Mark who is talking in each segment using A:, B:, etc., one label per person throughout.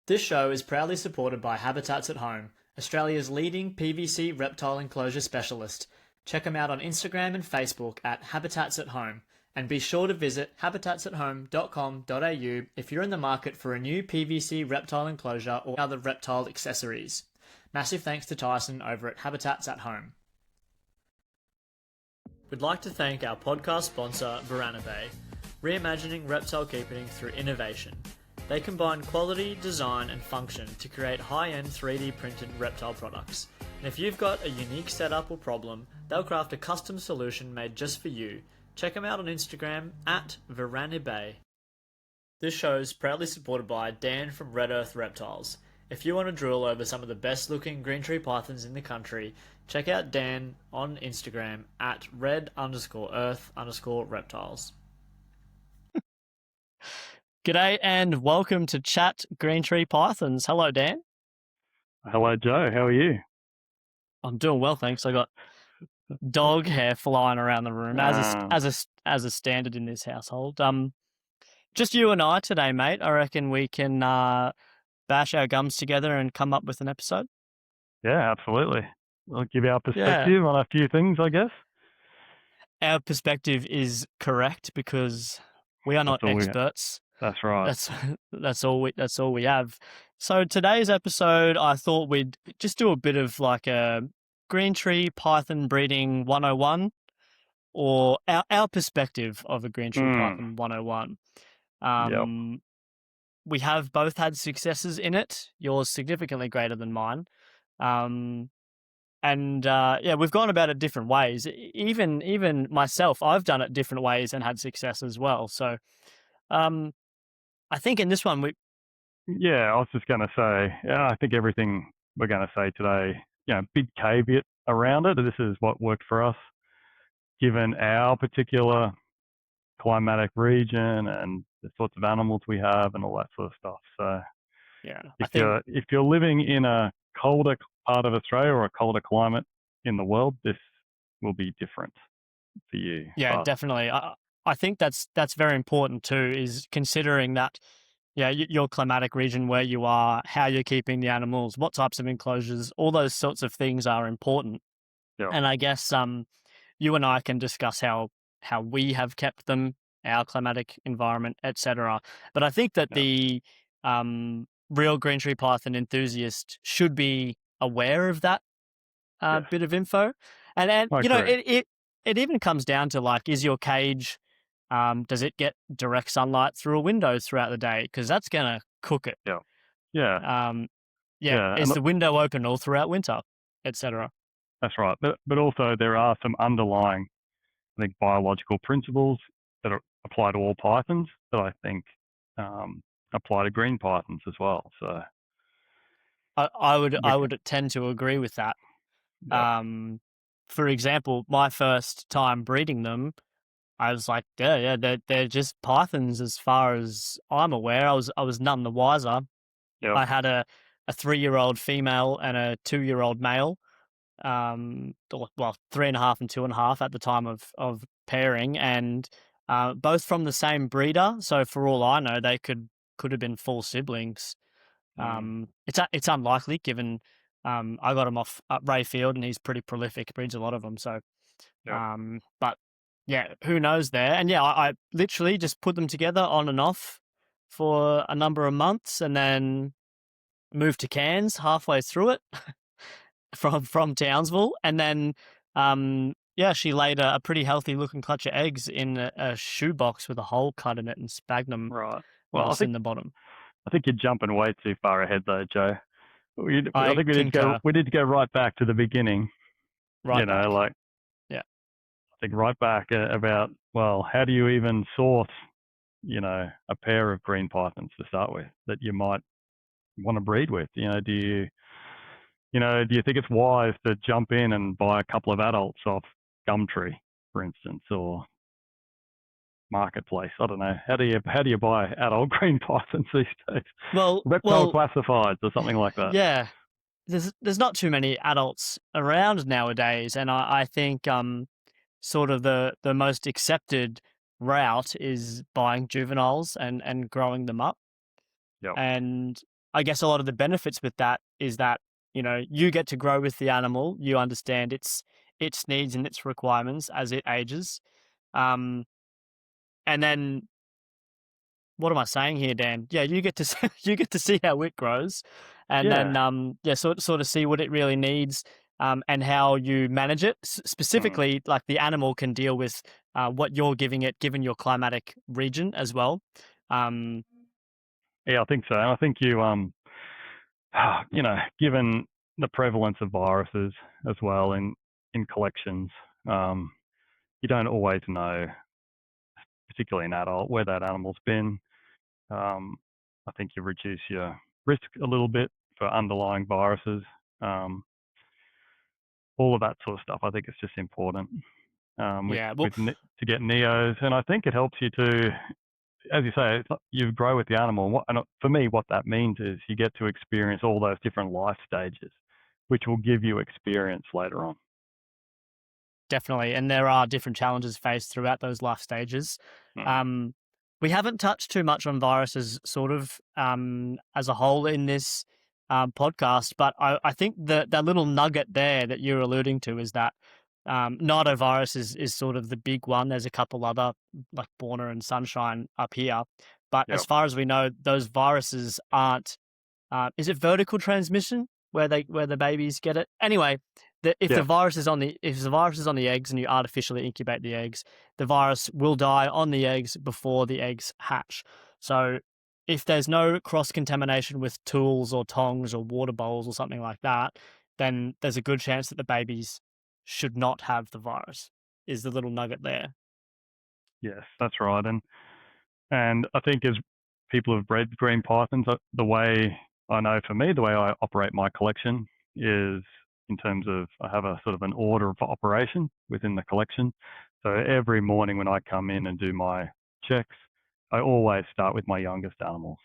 A: This show is proudly supported by Habitats at Home, Australia's leading PVC reptile enclosure specialist. Check them out on Instagram and Facebook at Habitats at Home, and be sure to visit habitatsathome.com.au if you're in the market for a new PVC reptile enclosure or other reptile accessories. Massive thanks to Tyson over at Habitats at Home. We'd like to thank our podcast sponsor, Veranabay, reimagining reptile keeping through innovation. They combine quality, design, and function to create high-end 3D printed reptile products. And if you've got a unique setup or problem, they'll craft a custom solution made just for you. Check them out on Instagram at Veranabay. This show is proudly supported by Dan from Red Earth Reptiles. If you want to drool over some of the best looking green tree pythons in the country, check out Dan on Instagram at red_earth_reptiles. G'day and welcome to Chat Green Tree Pythons. Hello, Dan.
B: Hello, Joe. How are you?
A: I'm doing well, thanks. I got dog hair flying around the room as a standard in this household. Just you and I today, mate. I reckon we can bash our gums together and come up with an episode.
B: Yeah, absolutely. We'll give our perspective on a few things, I guess.
A: Our perspective is correct because we are not experts.
B: That's right.
A: That's all we have. So today's episode, I thought we'd just do a bit of like a green tree python breeding 101, or our perspective of a green tree python 101.
B: Yep.
A: We have both had successes in it. Yours significantly greater than mine. We've gone about it different ways. Even myself, I've done it different ways and had success as well. So, I think in this one I
B: was just going to say, I think everything we're going to say today, big caveat around it. This is what worked for us, given our particular climatic region and the sorts of animals we have and all that sort of stuff. So, if you're living in a colder part of Australia or a colder climate in the world, this will be different for you.
A: Yeah, definitely. I think that's very important too, is considering that, your climatic region, where you are, how you're keeping the animals, what types of enclosures, all those sorts of things are important.
B: Yep.
A: And I guess you and I can discuss how we have kept them, our climatic environment, etc. But I think that the real green tree python enthusiast should be aware of that bit of info. And it even comes down to, like, is your cage, does it get direct sunlight through a window throughout the day? Because that's going to cook it. Is the window open all throughout winter, etc.?
B: That's right. But also there are some underlying, I think, biological principles that apply to all pythons that I think apply to green pythons as well. So
A: I would tend to agree with that.
B: Yep.
A: For example, my first time breeding them, I was like, they're just pythons as far as I'm aware. I was none the wiser.
B: Yep.
A: I had a 3-year-old female and a 2-year-old male. 3.5 and 2.5 at the time of pairing, and both from the same breeder. So for all I know, they could have been full siblings. It's unlikely, given I got him off Ray Field, and he's pretty prolific, breeds a lot of them. So, but yeah, who knows there? And I literally just put them together on and off for a number of months, and then moved to Cairns halfway through it from Townsville, and then she laid a pretty healthy looking clutch of eggs in a shoebox with a hole cut in it and sphagnum in the bottom.
B: I think you're jumping way too far ahead though, Joe. I think we need to go right back to the beginning. I think right back about, how do you even source, a pair of green pythons to start with that you might want to breed with? Do you think it's wise to jump in and buy a couple of adults off Gumtree, for instance, or Marketplace? I don't know. How do you buy adult green pythons these days? Reptile classifieds or something like that.
A: Yeah, there's not too many adults around nowadays, and I think sort of the most accepted route is buying juveniles and growing them up.
B: Yep.
A: And I guess a lot of the benefits with that is that, you get to grow with the animal. You understand its needs and its requirements as it ages. Um, and then what am I saying here, Dan? Yeah, you get to you get to see how it grows, and then
B: Yeah.
A: yeah, sort of see what it really needs, and how you manage it.
B: Mm.
A: Specifically, like the animal can deal with what you're giving it, given your climatic region as well. Um,
B: Yeah, I think so. And I think given the prevalence of viruses as well in collections, um, you don't always know, particularly an adult, where that animal's been. Um, I think you reduce your risk a little bit for underlying viruses. Um, all of that sort of stuff. I think it's just important
A: yeah, well,
B: to get neos, and I think it helps you to, as you say, you grow with the animal. And for me, what that means is you get to experience all those different life stages, which will give you experience later on.
A: definitely, and there are different challenges faced throughout those life stages.
B: Mm.
A: Um, we haven't touched too much on viruses, sort of as a whole in this podcast, but I think that little nugget there that you're alluding to is that Nidovirus is sort of the big one. There's a couple other like Borna and Sunshine up here, but as
B: Yep.
A: far as we know, those viruses aren't is it vertical transmission where the babies get it? Anyway, if the
B: Yes.
A: virus is on the eggs and you artificially incubate the eggs, the virus will die on the eggs before the eggs hatch. So if there's no cross contamination with tools or tongs or water bowls or something like that, then there's a good chance that the babies should not have the virus. Is the little nugget there?
B: Yes, that's right. And I think as people have bred green pythons, the way I know for me, the way I operate my collection is in terms of I have a sort of an order of operation within the collection. So every morning when I come in and do my checks, I always start with my youngest animals,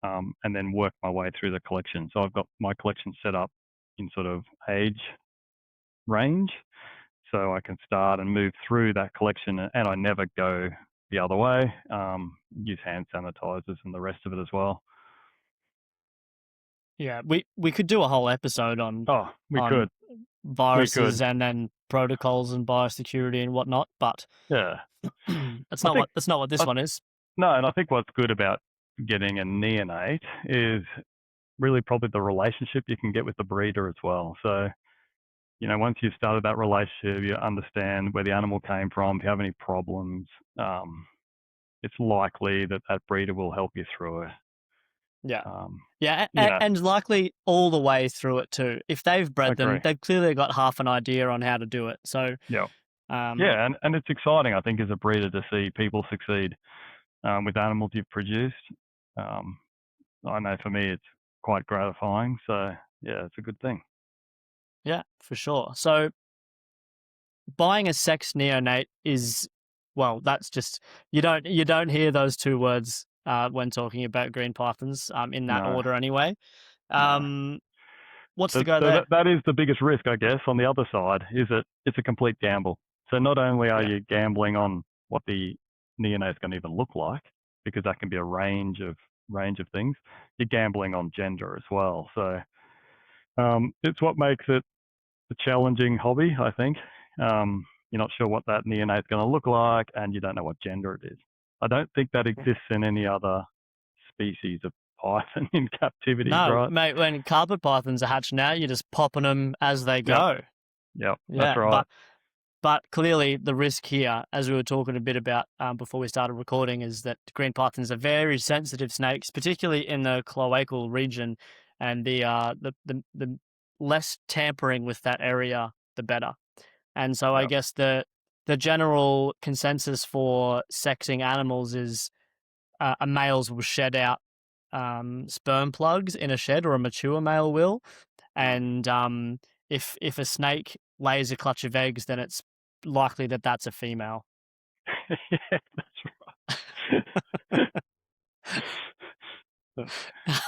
B: and then work my way through the collection. So I've got my collection set up in sort of age range, so I can start and move through that collection, and I never go the other way. Use hand sanitizers and the rest of it as well.
A: Yeah, we could do a whole episode
B: Oh,
A: on
B: we could,
A: viruses and then protocols and biosecurity and whatnot, but
B: yeah.
A: that's
B: I
A: not
B: think,
A: what this
B: I,
A: one is.
B: no, and I think what's good about getting a neonate is really probably the relationship you can get with the breeder as well. So, once you've started that relationship, you understand where the animal came from. If you have any problems, um, it's likely that that breeder will help you through it.
A: Yeah.
B: Um,
A: Yeah,
B: you know,
A: and likely all the way through it too. If they've
B: I
A: bred them,
B: agree.
A: they've clearly got half an idea on how to do it. So,
B: Yeah.
A: um,
B: Yeah, and it's exciting, I think, as a breeder to see people succeed with animals you've produced. Um, I know for me it's quite gratifying. So, yeah, it's a good thing.
A: yeah, for sure. So, buying a sex neonate is, well, that's just you don't hear those two words when talking about green pythons in that
B: No,
A: order anyway.
B: no.
A: Um, what's
B: So,
A: the go
B: so
A: there?
B: that is the biggest risk, I guess, on the other side, is that it's a complete gamble. So not only are
A: Yeah.
B: you gambling on what the neonate's going to even look like, because that can be a range of things, you're gambling on gender as well. So it's what makes it a challenging hobby, I think. You're not sure what that neonate's going to look like, and you don't know what gender it is. I don't think that exists in any other species of python in captivity,
A: No,
B: right?
A: mate, when carpet pythons are hatched now, you're just popping them as they
B: Yep,
A: go.
B: yep, that's
A: Yeah,
B: right.
A: but clearly the risk here, as we were talking a bit about before we started recording, is that green pythons are very sensitive snakes, particularly in the cloacal region, and the less tampering with that area, the better. And so I
B: Yep.
A: guess the general consensus for sexing animals is a males will shed out sperm plugs in a shed, or a mature male will.
B: Mm.
A: And if a snake lays a clutch of eggs, then it's likely that that's a female.
B: Yeah, that's right.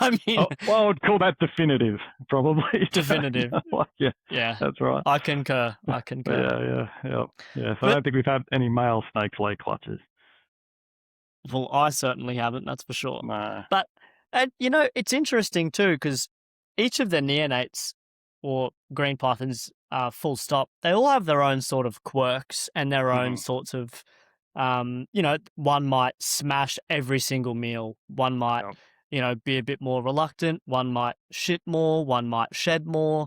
A: I mean,
B: Oh, well, I would call that definitive, probably. So,
A: definitive.
B: yeah,
A: Yeah,
B: that's right.
A: I concur. I
B: But
A: concur.
B: yeah, yeah, yeah, yeah. So I
A: But
B: don't think we've had any male snakes lay clutches.
A: well, I certainly haven't. That's for sure.
B: No.
A: But And it's interesting too because each of the neonates or green pythons, full stop, they all have their own sort of quirks and their own
B: Hmm.
A: sorts of, one might smash every single meal. One might,
B: Yep.
A: be a bit more reluctant. One might shit more. One might shed more.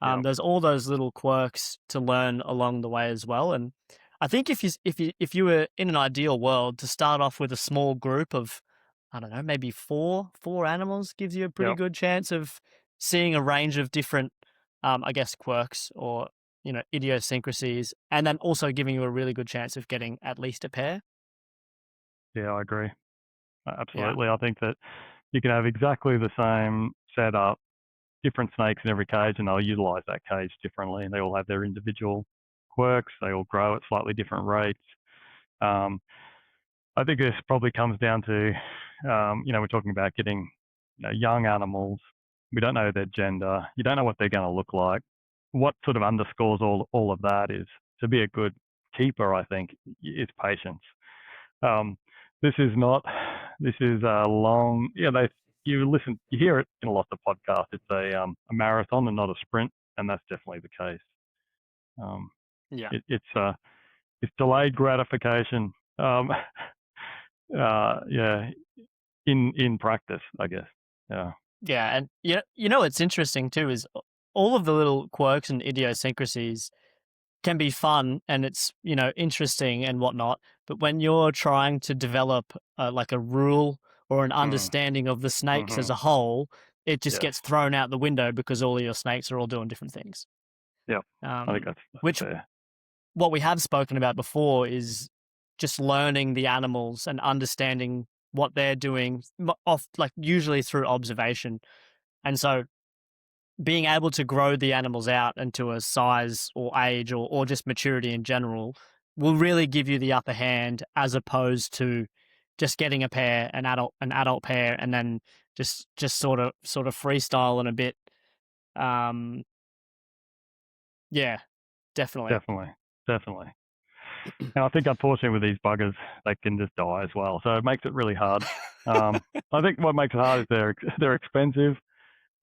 B: Yep.
A: There's all those little quirks to learn along the way as well. And I think if you were in an ideal world to start off with a small group of, I don't know, maybe four animals gives you a pretty
B: Yep.
A: good chance of seeing a range of different, I guess, quirks or idiosyncrasies, and then also giving you a really good chance of getting at least a pair.
B: Yeah, I agree.
A: Yeah,
B: Absolutely. I think that you can have exactly the same setup, different snakes in every cage, and they'll utilize that cage differently. And they all have their individual quirks. They all grow at slightly different rates. Um, I think this probably comes down to, we're talking about getting young animals. We don't know their gender. You don't know what they're going to look like. What sort of underscores all of that is to be a good keeper, I think, is patience. Um, this is not. This is a long. Yeah, you listen. You hear it in lots of podcasts. It's a marathon and not a sprint, and that's definitely the case. Um,
A: yeah,
B: it's delayed gratification. Yeah, in practice, I guess. Yeah.
A: yeah. And what's interesting too is all of the little quirks and idiosyncrasies can be fun and it's interesting and whatnot. But when you're trying to develop like a rule or an
B: Mm,
A: understanding of the snakes as
B: hmm.
A: a whole, it just
B: Yes.
A: gets thrown out the window because all of your snakes are all doing different things.
B: Yep. I think
A: Um,
B: that's
A: which
B: fair.
A: what we have spoken about before is just learning the animals and understanding what they're doing off, like, usually through observation. And so being able to grow the animals out into a size or age or just maturity in general will really give you the upper hand as opposed to just getting a pair, an adult pair, and then just sort of freestyle and a bit. Um, yeah, definitely.
B: Definitely. Definitely. And I think unfortunately with these buggers, they can just die as well. So it makes it really hard. I think what makes it hard is they're expensive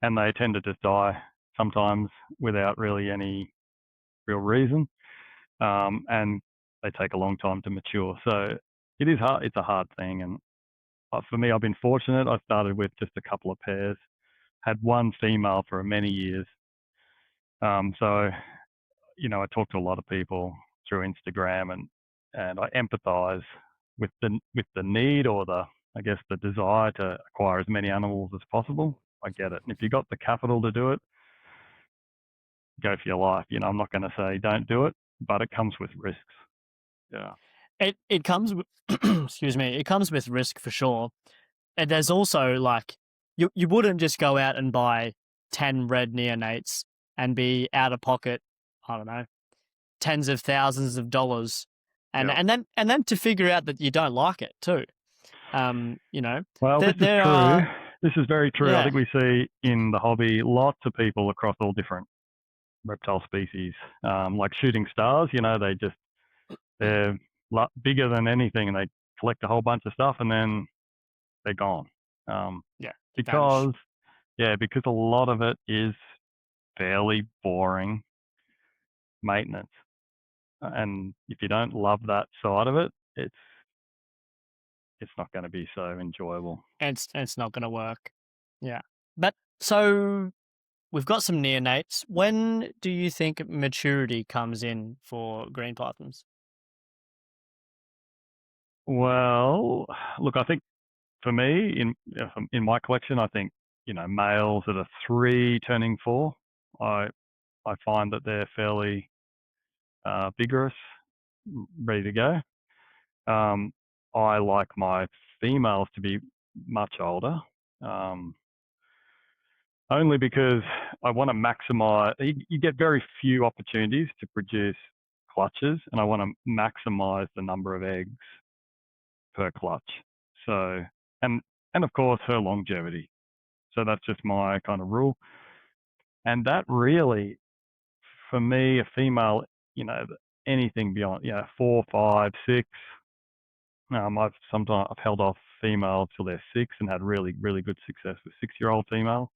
B: and they tend to just die sometimes without really any real reason. And they take a long time to mature. So it is hard. It's a hard thing. And for me, I've been fortunate. I started with just a couple of pairs, had one female for many years. So I talk to a lot of people through Instagram, and I empathise with the need or I guess the desire to acquire as many animals as possible. I get it. And if you got the capital to do it, go for your life. I'm not going to say don't do it, but it comes with risks. Yeah.
A: It comes with, excuse me, it comes with risk for sure. And there's also like you wouldn't just go out and buy 10 red neonates and be out of pocket, I don't know, tens of thousands of dollars. And
B: Yeah.
A: and then to figure out that you don't like it too. You know,
B: Well,
A: there
B: this is
A: there
B: true.
A: are
B: This is very true. I
A: yeah,
B: think we see in the hobby lots of people across all different reptile species, like shooting stars. They're bigger than anything, and they collect a whole bunch of stuff, and then they're gone. Um,
A: yeah, they vanish.
B: because because a lot of it is fairly boring maintenance, and if you don't love that side of it, it's not going to be so enjoyable.
A: And it's not gonna work. Yeah. But so we've got some neonates. When do you think maturity comes in for green pythons?
B: Well, look, I think for me, in my collection, I think males that are 3 turning 4, I I find that they're fairly vigorous, ready to go. Um, I like my females to be much older, um, only because I want to maximize. You get very few opportunities to produce clutches, and I want to maximize the number of eggs per clutch. So, and and of course her longevity. So that's just my kind of rule. And that really, for me, a female, you know, anything beyond, 4, 5, 6. I've held off female till they're 6 and had really, really good success with 6-year-old females.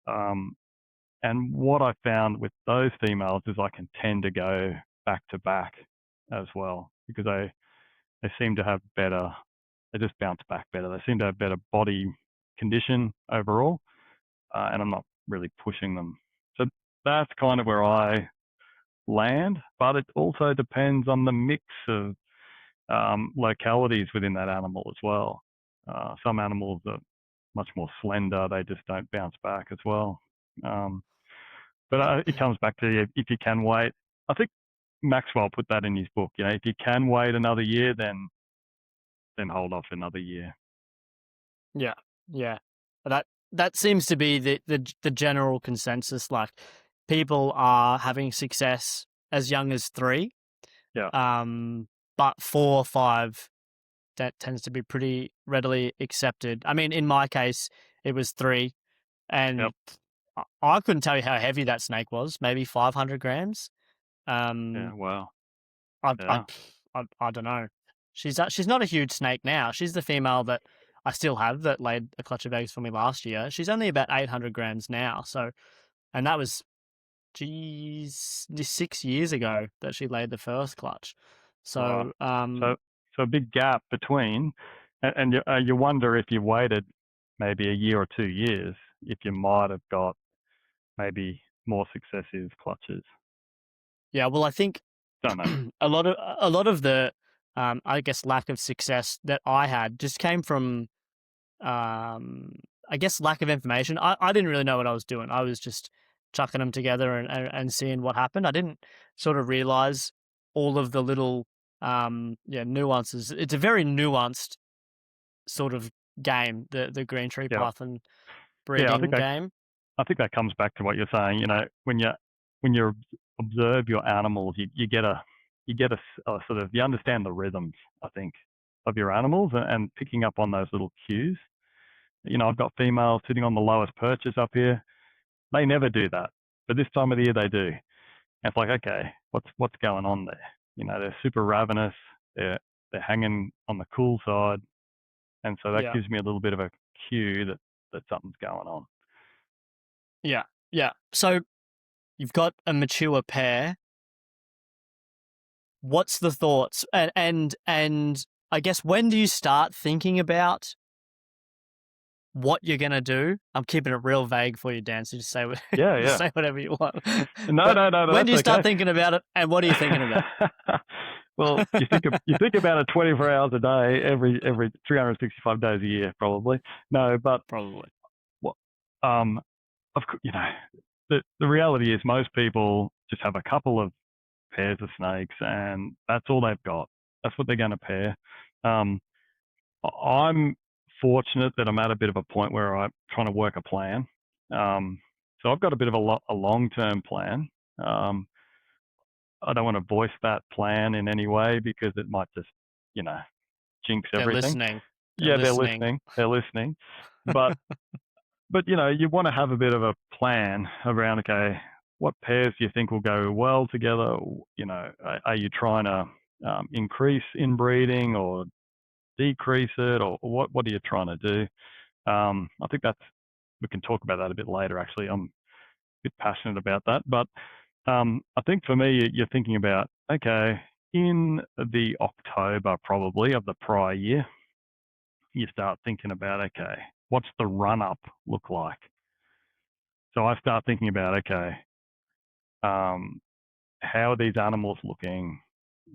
B: Um, and what I found with those females is I can tend to go back to back as well because they seem to have better, they just bounce back better. They seem to have better body condition overall, and I'm not really pushing them. So that's kind of where I land, but it also depends on the mix of localities within that animal as well. Some animals are much more slender, they just don't bounce back as well. But it comes back to if you can wait. I think Maxwell put that in his book. If you can wait another year, then hold off another year.
A: Yeah, yeah. That seems to be the general consensus. Like, people are having success as young as 3,
B: Yeah,
A: but 4 or 5, that tends to be pretty readily accepted. I mean, in my case, it was 3,
B: yep,
A: and I couldn't tell you how heavy that snake was. Maybe 500 grams.
B: yeah,
A: Um,
B: wow,
A: I I
B: yeah,
A: I don't know. She's not a huge snake now. She's the female that I still have that laid a clutch of eggs for me last year. She's only about 800 grams now. So, and that was, geez, 6 years ago that she laid the first clutch.
B: right.
A: So,
B: So, so a big gap between, and you wonder if you waited maybe a year or 2 years, if you might have got maybe more successive clutches.
A: yeah, well, I think
B: Don't know.
A: a lot of the, I guess, lack of success that I had just came from, um, I guess, lack of information. I didn't really know what I was doing. I was just chucking them together and seeing what happened. I didn't sort of realize all of the little, nuances. It's a very nuanced sort of game, the green tree
B: Yeah,
A: python
B: yeah.
A: breeding game.
B: I think that comes back to what you're saying. When you observe your animals, you get a sort of, you understand the rhythms. I think of your animals and picking up on those little cues. I've got females sitting on the lowest perches up here. They never do that, but this time of the year they do. And it's like, okay, what's going on there? They're super ravenous. They're hanging on the cool side, and so that
A: Yeah,
B: gives me a little bit of a cue that something's going on.
A: yeah, yeah. So you've got a mature pair. What's the thoughts? And I guess, when do you start thinking about what you're gonna do? I'm keeping it real vague for you, Dan. So just say
B: Yeah,
A: just
B: yeah.
A: say whatever you want.
B: No,
A: But
B: no, no, no,
A: when do
B: that's
A: you start
B: okay.
A: thinking about it, and what are you thinking about?
B: Well, you think about it 24 hours a day, every 365 days a year, probably. No, but
A: Probably.
B: what? Of course, the reality is most people just have a couple of pairs of snakes, and that's all they've got. That's what they're going to pair. Um, I'm fortunate that I'm at a bit of a point where I'm trying to work a plan. Um, so I've got a bit of a long-term plan. Um, I don't want to voice that plan in any way because it might just, you know, jinx
A: They're
B: everything.
A: listening. They're
B: Yeah, they're
A: listening.
B: listening. They're listening. But you want to have a bit of a plan around, okay, what pairs do you think will go well together? Are you trying to increase inbreeding or decrease it, or what are you trying to do? I think we can talk about that a bit later. Actually, I'm a bit passionate about that, but I think for me, you're thinking about, okay, in the October probably of the prior year, you start thinking about, okay, what's the run up look like? So I start thinking about, okay, um, how are these animals looking?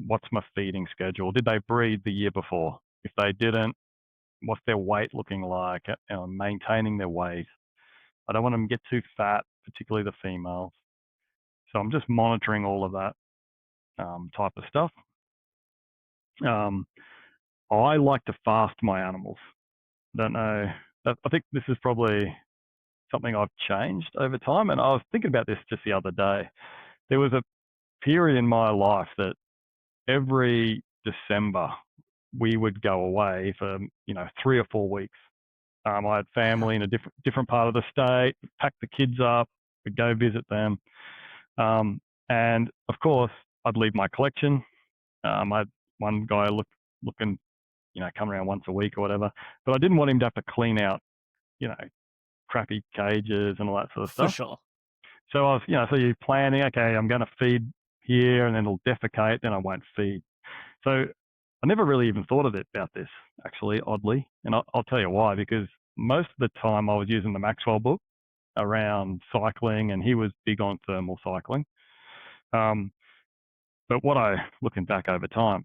B: What's my feeding schedule? Did they breed the year before? If they didn't, what's their weight looking like? Maintaining their weight. I don't want them to get too fat, particularly the females. So I'm just monitoring all of that type of stuff. Um, I like to fast my animals. Don't know. I think this is probably something I've changed over time. And I was thinking about this just the other day. There was a period in my life that every December we would go away for 3 or 4 weeks. I had
A: Wow.
B: family in a different part of the state. Pack the kids up, we'd go visit them, and of course I'd leave my collection. I had one guy looking come around once a week or whatever. But I didn't want him to have to clean out, you know, crappy cages and all that sort of
A: For
B: stuff.
A: sure.
B: So I was, so you're planning, okay, I'm going to feed here and then it'll defecate, then I won't feed. So I never really even thought about this, actually, oddly. And I'll tell you why, because most of the time I was using the Maxwell book around cycling, and he was big on thermal cycling. But looking back over time,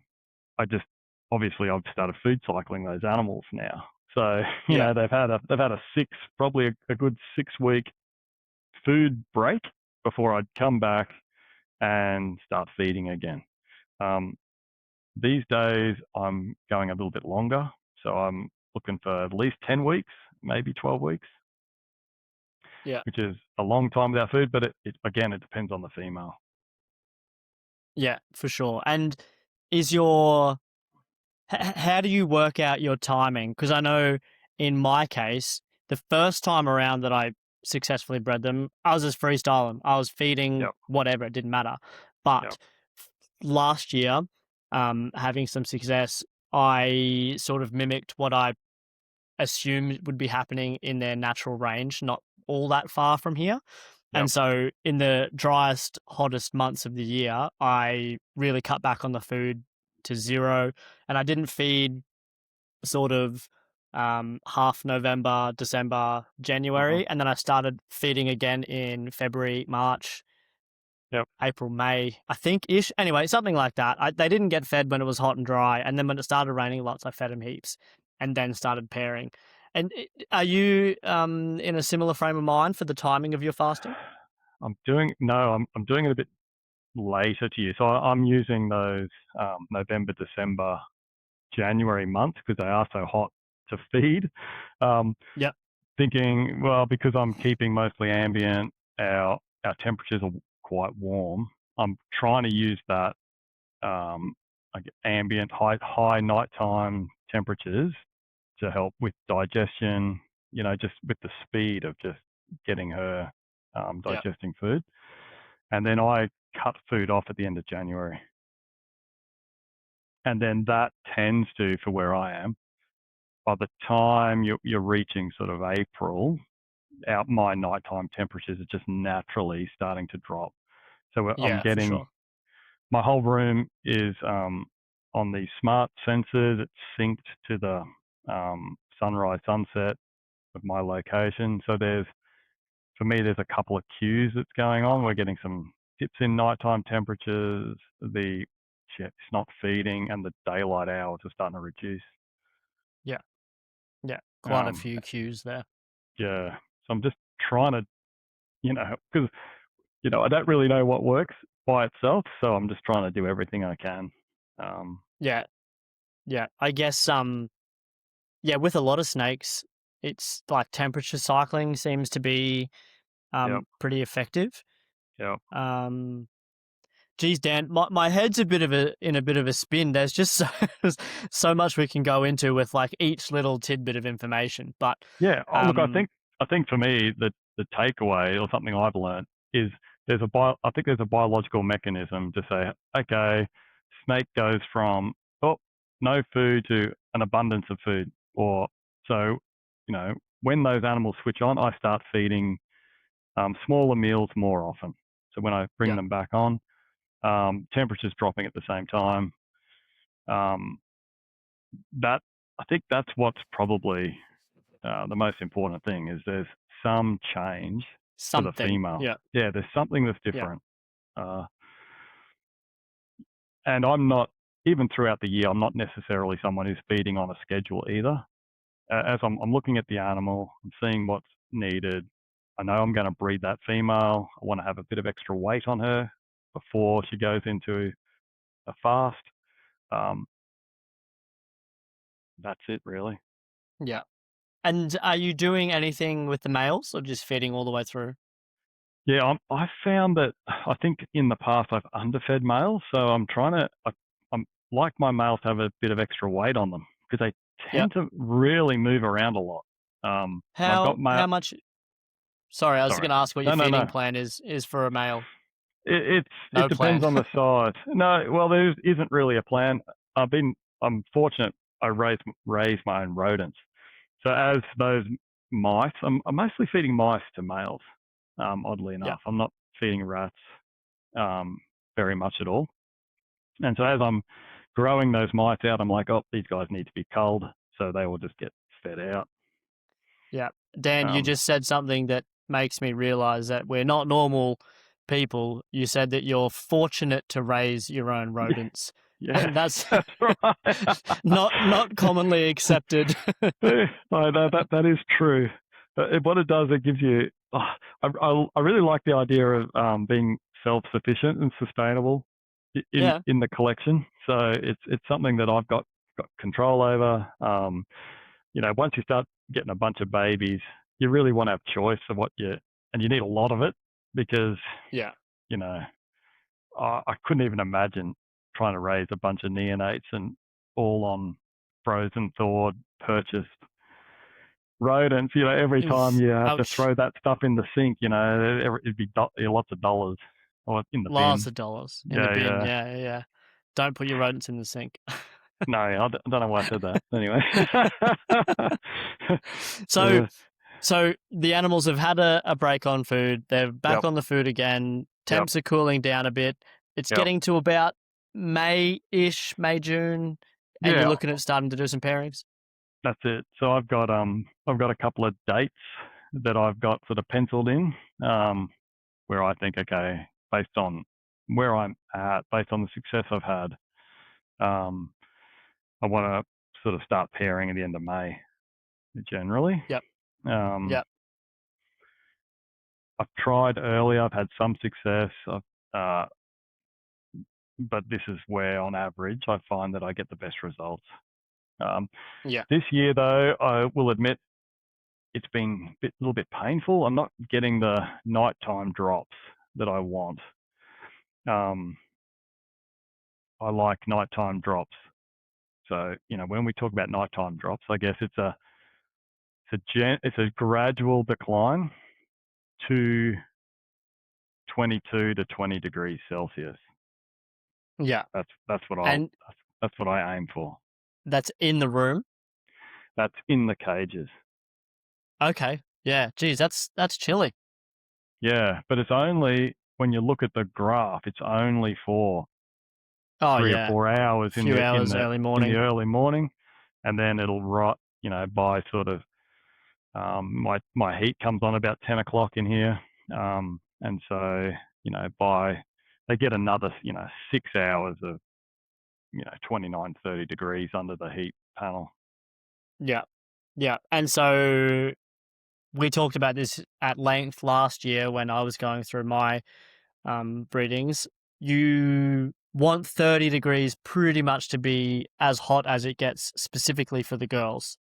B: obviously I've started food cycling those animals now. So,
A: Yeah.
B: they've had probably a good 6 week food break before I'd come back and start feeding again. These days I'm going a little bit longer, so I'm looking for at least 10 weeks, maybe 12 weeks,
A: Yeah.
B: which is a long time without food, but it depends on the female.
A: Yeah, for sure. And is your how do you work out your timing? Because I know in my case, the first time around that I successfully bred them, I was just freestyling. I was feeding
B: Yep,
A: whatever, it didn't matter.
B: yep,
A: But last year, having some success, I sort of mimicked what I assumed would be happening in their natural range, not all that far from here.
B: yep,
A: And so in the driest, hottest months of the year, I really cut back on the food to zero, and I didn't feed sort of half November, December,
B: uh-huh,
A: January, and then I started feeding again in February, March,
B: yep,
A: April, May, I think ish. Anyway, something like that. They didn't get fed when it was hot and dry, and then when it started raining lots, I fed them heaps, and then started pairing. And are you in a similar frame of mind for the timing of your fasting?
B: I'm doing it a bit later to you. So I'm using those November, December, January months because they are so hot to feed. Um,
A: Yep.
B: Thinking, well, because I'm keeping mostly ambient, our temperatures are quite warm. I'm trying to use that like ambient high nighttime temperatures to help with digestion. Just with the speed of just getting her
A: Yep.
B: digesting food, and then I cut food off at the end of January, and then that tends to, for where I am, by the time you're reaching sort of April, my nighttime temperatures are just naturally starting to drop. So I'm
A: Yeah, for
B: getting
A: sure.
B: my whole room is on the smart sensors. It's synced to the sunrise sunset of my location. So for me, there's a couple of cues that's going on. We're getting some dips in nighttime temperatures. It's not feeding, and the daylight hours are starting to reduce.
A: Yeah. Yeah. Quite a
B: Um,
A: few cues there.
B: yeah. So I'm just trying to, because I don't really know what works by itself. So I'm just trying to do everything I can. Um,
A: Yeah. Yeah. I guess yeah, with a lot of snakes, it's like temperature cycling seems to be
B: yep,
A: pretty effective.
B: yep.
A: Um Geez, Dan, my head's in a bit of a spin. There's just so much we can go into with like each little tidbit of information. But
B: Yeah. Oh, look,
A: um
B: I think for me the takeaway or something I've learned is I think there's a biological mechanism to say, okay, snake goes from no food to an abundance of food, or so when those animals switch on, I start feeding smaller meals more often. So when I bring
A: yeah,
B: them back on, temperature's dropping at the same time. Um, that I think that's what's probably the most important thing is there's some change for the
A: something.
B: female.
A: Yeah,
B: Yeah, there's something that's
A: yeah,
B: different. Uh, and I'm not, even throughout the year, I'm not necessarily someone who's feeding on a schedule either. As I'm looking at the animal, I'm seeing what's needed. I know I'm going to breed that female. I want to have a bit of extra weight on her before she goes into a fast. Um, that's it, really.
A: yeah. And are you doing anything with the males or just feeding all the way through?
B: Yeah, I found that I think in the past I've underfed males, so I'm trying to. I'm like my males to have a bit of extra weight on them because they
A: Yeah.
B: tend to really move around a lot. And I've got
A: How
B: male.
A: much? Sorry, I was
B: Sorry,
A: going to ask what your
B: no,
A: feeding
B: no.
A: plan is for a male.
B: It
A: No plan.
B: depends on the size. No, well, there isn't really a plan. I'm fortunate. I raise my own rodents. So as those mice, I'm mostly feeding mice to males. Oddly
A: Yeah,
B: enough, I'm not feeding rats um, very much at all. And so as I'm growing those mice out, I'm like, oh, these guys need to be culled, so they will just get fed out.
A: yeah. Dan, you
B: Um,
A: just said something that makes me realize that we're not normal people. You said that you're fortunate to raise your own rodents,
B: yeah,
A: and that's
B: that's right.
A: not commonly accepted.
B: No, that is true. But what it does, it gives you. Oh, I really like the idea of being self-sufficient and sustainable
A: Yeah,
B: in the collection. So it's something that I've got control over. Once you start getting a bunch of babies, you really want to have choice of and you need a lot of it because
A: yeah.
B: you know I couldn't even imagine trying to raise a bunch of neonates and all on frozen thawed purchased rodents. Every time
A: Oof.
B: you have to
A: Ouch.
B: throw that stuff in the sink, it'd be lots of dollars or in the
A: Lots
B: bin.
A: of dollars in the
B: Yeah,
A: bin.
B: yeah.
A: Yeah, yeah, yeah. Don't put your rodents in the sink.
B: No, I don't know why I said that. Anyway.
A: So,
B: uh,
A: so the animals have had a break on food. They're back
B: yep,
A: on the food again.
B: yep,
A: Temps are cooling down a bit. It's
B: yep.
A: getting to about May-ish, May, June, and you're
B: Yeah,
A: looking at starting to do some pairings.
B: that's it. So I've got a couple of dates that I've got sort of penciled in, where I think, okay, based on where I'm at, based on the success I've had, um, I want to sort of start pairing at the end of May generally.
A: Yep,
B: Um,
A: yep,
B: I've tried early. I've had some success. But this is where, on average, I find that I get the best results. Um,
A: yeah,
B: this year, though, I will admit it's been a little bit painful. I'm not getting the nighttime drops that I want. Um, I like nighttime drops. So, when we talk about nighttime drops, I guess it's a gradual decline to 22 to 20 degrees Celsius.
A: yeah.
B: That's what
A: And
B: that's what I aim for.
A: that's in the room.
B: That's in the cages.
A: Okay. Yeah. Geez, that's chilly.
B: Yeah, but it's only when you look at the graph, it's only for
A: Oh
B: 3 or
A: yeah.
B: 4 hours in
A: Few hours early
B: the
A: morning.
B: early morning, and then it'll rot. By sort of my heat comes on about 10 o'clock in here, and so by they get another 6 hours of 29, 30 degrees under the heat panel.
A: Yeah. Yeah. And so we talked about this at length last year when I was going through my breedings. You want 30 degrees pretty much to be as hot as it gets specifically for the girls.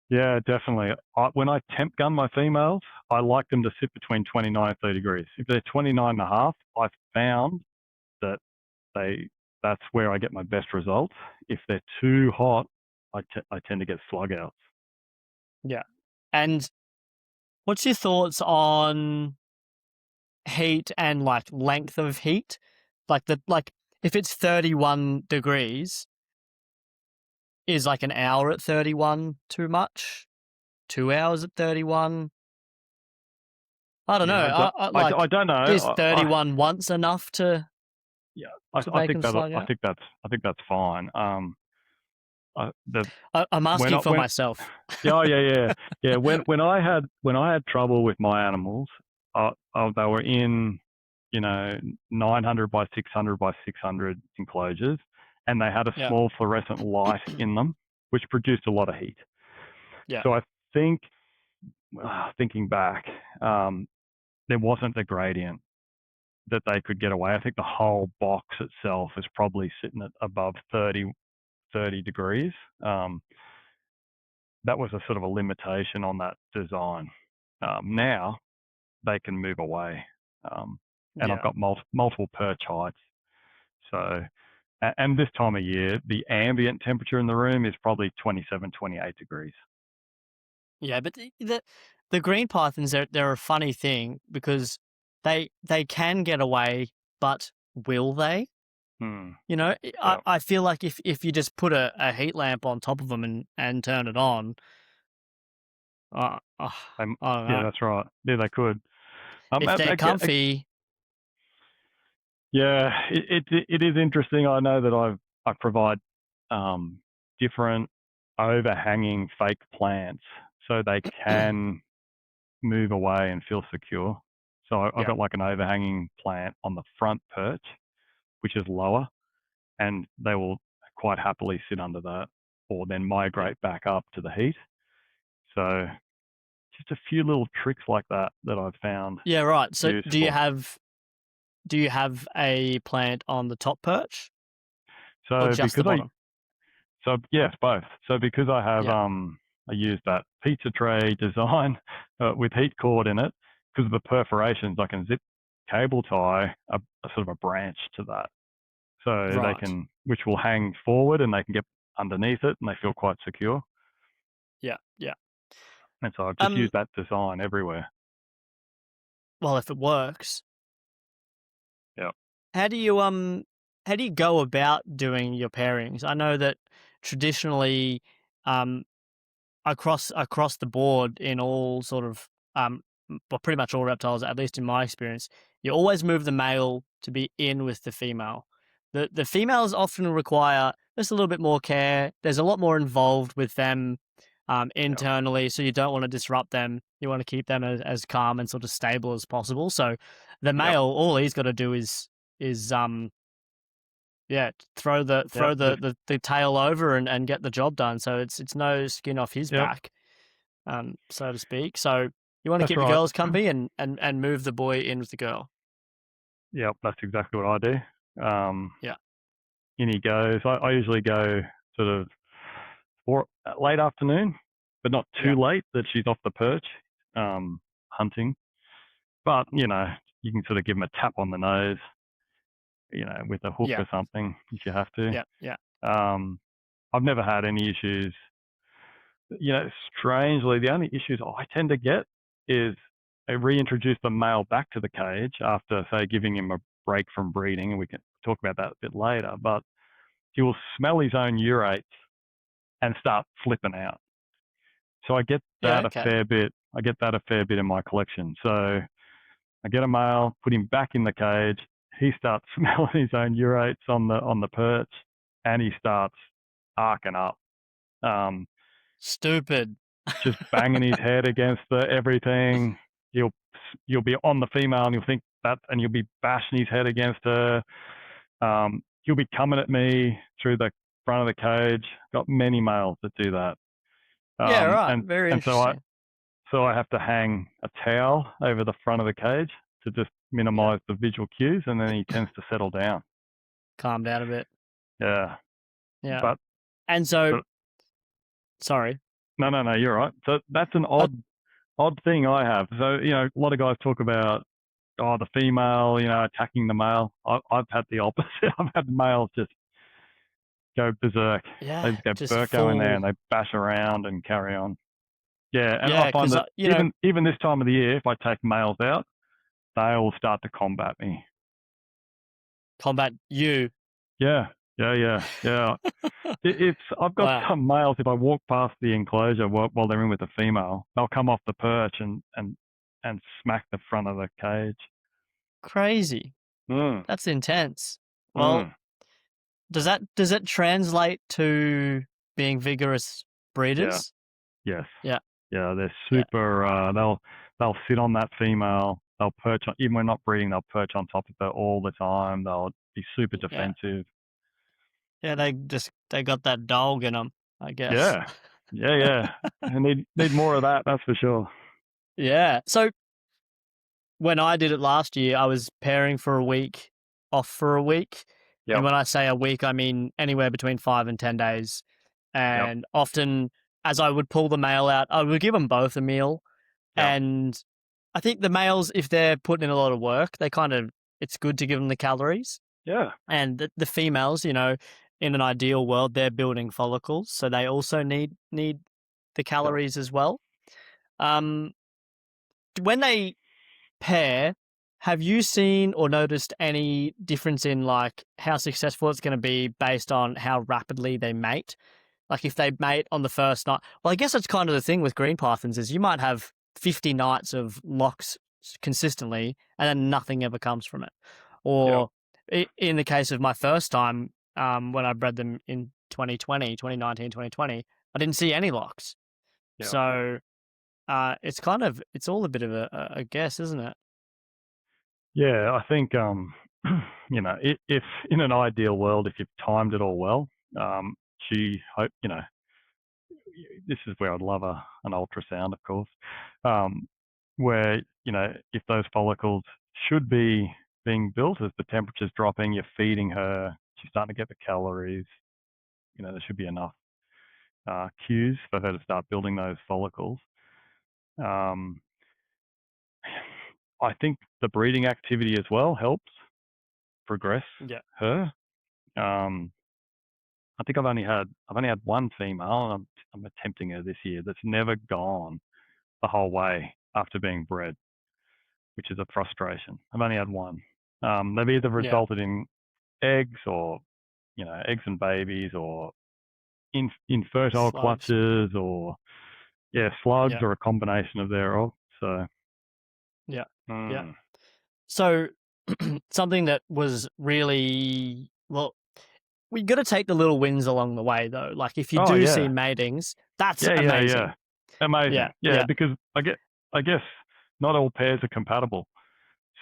B: Yeah, definitely. When I temp gun my females, I like them to sit between 29 and 30 degrees. If they're 29 and a half, I found that they that's where I get my best results. If they're too hot, I tend to get slug outs.
A: Yeah. And what's your thoughts on heat and like length of heat? Like if it's 31 degrees, is like an hour at 31 too much? 2 hours at 31? I don't know.
B: Yeah, I
A: Like,
B: don't know.
A: is 31 once enough
B: Yeah,
A: to
B: I
A: make
B: think
A: them slug
B: I
A: out?
B: think that's fine. The
A: I'm
B: when
A: asking
B: I
A: for
B: when
A: myself.
B: Yeah, oh, yeah. When I had trouble with my animals, they were in 900 by 600 by 600 enclosures, and they had a
A: Yeah,
B: small fluorescent light in them, which produced a lot of heat.
A: yeah,
B: So I think, thinking back, there wasn't a gradient that they could get away. I think the whole box itself is probably sitting at above 30 degrees. Um, that was a sort of a limitation on that design. Now they can move away, and I've
A: yeah.
B: got multiple perch heights. So, and this time of year, the ambient temperature in the room is probably 27, 28 degrees.
A: Yeah, but the green pythons, they're a funny thing because they can get away, but will they?
B: Mm.
A: You know, I
B: Yeah.
A: I feel like if you just put a heat lamp on top of them and turn it on, I don't
B: Yeah,
A: know.
B: that's right. Yeah, they could.
A: If they're comfy,
B: Yeah, it is interesting. I know that I provide different overhanging fake plants so they can move away and feel secure. So I've
A: yeah,
B: got like an overhanging plant on the front perch, which is lower, and they will quite happily sit under that or then
A: yeah,
B: migrate back up to the heat. So just a few little tricks like that that I've found
A: yeah, right. So
B: useful.
A: do you have a plant on the top perch or
B: So
A: just the
B: because I
A: bottom?
B: So yes, both. So because I have
A: Yeah,
B: I use that pizza tray design with heat cord in it because of the perforations. I can zip cable tie a sort of a branch to that, so they
A: right.
B: can, which will hang forward and they can get underneath it and they feel quite secure.
A: Yeah, yeah.
B: And so I've just
A: Um,
B: used that design everywhere.
A: well, if it works,
B: Yeah,
A: how do you how do you go about doing your pairings? I know that traditionally, um, across the board in all sort of well, pretty much all reptiles, at least in my experience, you always move the male to be in with the female. The females often require just a little bit more care. There's a lot more involved with them
B: yeah,
A: internally, so you don't want to disrupt them. You want to keep them as calm and sort of stable as possible. So the
B: yep,
A: male, all he's got to do is yeah,
B: yep,
A: throw
B: just
A: the tail over and get the job done. So it's no skin off his
B: yep.
A: back, so to speak. So you want to
B: That's
A: keep the
B: right.
A: girls comfy and move the boy in with the girl.
B: Yep, that's exactly what I do.
A: Yeah,
B: In he goes. I usually go sort of or late afternoon, but not
A: yeah,
B: too late that she's off the perch hunting. But you can sort of give them a tap on the nose, with a hook
A: yeah,
B: or something if you have to.
A: yeah, yeah.
B: Um, I've never had any issues. Strangely, the only issues I tend to get is I reintroduce the male back to the cage after, say, giving him a break from breeding, and we can talk about that a bit later. But he will smell his own urates and start flipping out. So I get
A: Yeah,
B: that a
A: okay.
B: fair bit. I get that a fair bit in my collection. So I get a male, put him back in the cage. He starts smelling his own urates on the perch, and he starts arcing up, um,
A: Stupid.
B: just banging his head against the everything. You'll you'll be on the female, and you'll think that, and you'll be bashing his head against her. He'll be coming at me through the front of the cage. Got many males that do that.
A: Yeah,
B: Um,
A: right.
B: and
A: Very
B: and so I
A: interesting.
B: so I have to hang a towel over the front of the cage to just
A: Yeah,
B: minimize the visual cues, and then he tends to settle down.
A: calm down a bit.
B: Yeah,
A: Yeah,
B: but
A: and so
B: but
A: sorry.
B: no, no, no, you're right. So that's an
A: Uh,
B: odd thing I have. So a lot of guys talk about the female, attacking the male. I've had the opposite. I've had males just go berserk. They
A: yeah,
B: just go
A: just
B: Burko in there and
A: full.
B: they bash around and carry on. Yeah, and I
A: Yeah,
B: find
A: because
B: that even this time of the year, if I take males out, they will start to combat me.
A: combat you.
B: Yeah, yeah, yeah, yeah. It's I've got
A: Wow,
B: some males. If I walk past the enclosure while they're in with the female, they'll come off the perch and smack the front of the cage.
A: crazy.
B: Mm,
A: That's intense. Well,
B: mm,
A: does it translate to being vigorous
B: yeah,
A: breeders?
B: yes,
A: Yeah,
B: yeah. They're
A: yeah,
B: super. They'll sit on that female. They'll perch on, even when not breeding. They'll perch on top of her all the time. They'll be super
A: yeah,
B: defensive.
A: yeah. They got that dog in them, I guess.
B: Yeah, yeah, yeah. And need more of that. That's for sure.
A: Yeah. So when I did it last year, I was pairing for a week, off for a week, and
B: Yep,
A: when I say a week, I mean anywhere between 5 and 10 days.
B: yep,
A: And often, as I would pull the male out, I would give them both a meal.
B: yep.
A: And I think the males, if they're putting in a lot of work, it's good to give them the calories.
B: Yeah,
A: And the females, in an ideal world, they're building follicles, so they also need the
B: yep,
A: calories as well. Um, when they pair, have you seen or noticed any difference in like how successful it's going to be based on how rapidly they mate? Like if they mate on the first night, well, I guess that's kind of the thing with green pythons is you might have 50 nights of locks consistently, and then nothing ever comes from it.
B: Yeah,
A: Or in the case of my first time, when I bred them in 2020, 2019, 2020, I didn't see any locks.
B: yeah,
A: So it's all a bit of a guess, isn't it?
B: yeah. I think if in an ideal world, if you've timed it all well, she hope this is where I'd love an ultrasound, of course, um, where if those follicles should be being built as the temperature's dropping, you're feeding her, she's starting to get the calories. There should be enough cues for her to start building those follicles. Um, I think the breeding activity as well helps progress
A: Yeah.
B: her. Um, I think I've only had one female, and I'm attempting her this year that's never gone the whole way after being bred, which is a frustration. I've only had one. They've either
A: Yeah.
B: resulted in eggs or eggs and babies, or infertile
A: Slugs.
B: clutches, or slugs,
A: Yeah.
B: or a combination of thereof. So
A: Yeah. Yeah.
B: mm.
A: So something that was really well, we got to take the little wins along the way, though. Like if you
B: Oh
A: do see
B: yeah,
A: matings, that's
B: yeah,
A: amazing.
B: amazing.
A: Yeah.
B: Yeah,
A: Yeah.
B: because I guess not all pairs are compatible.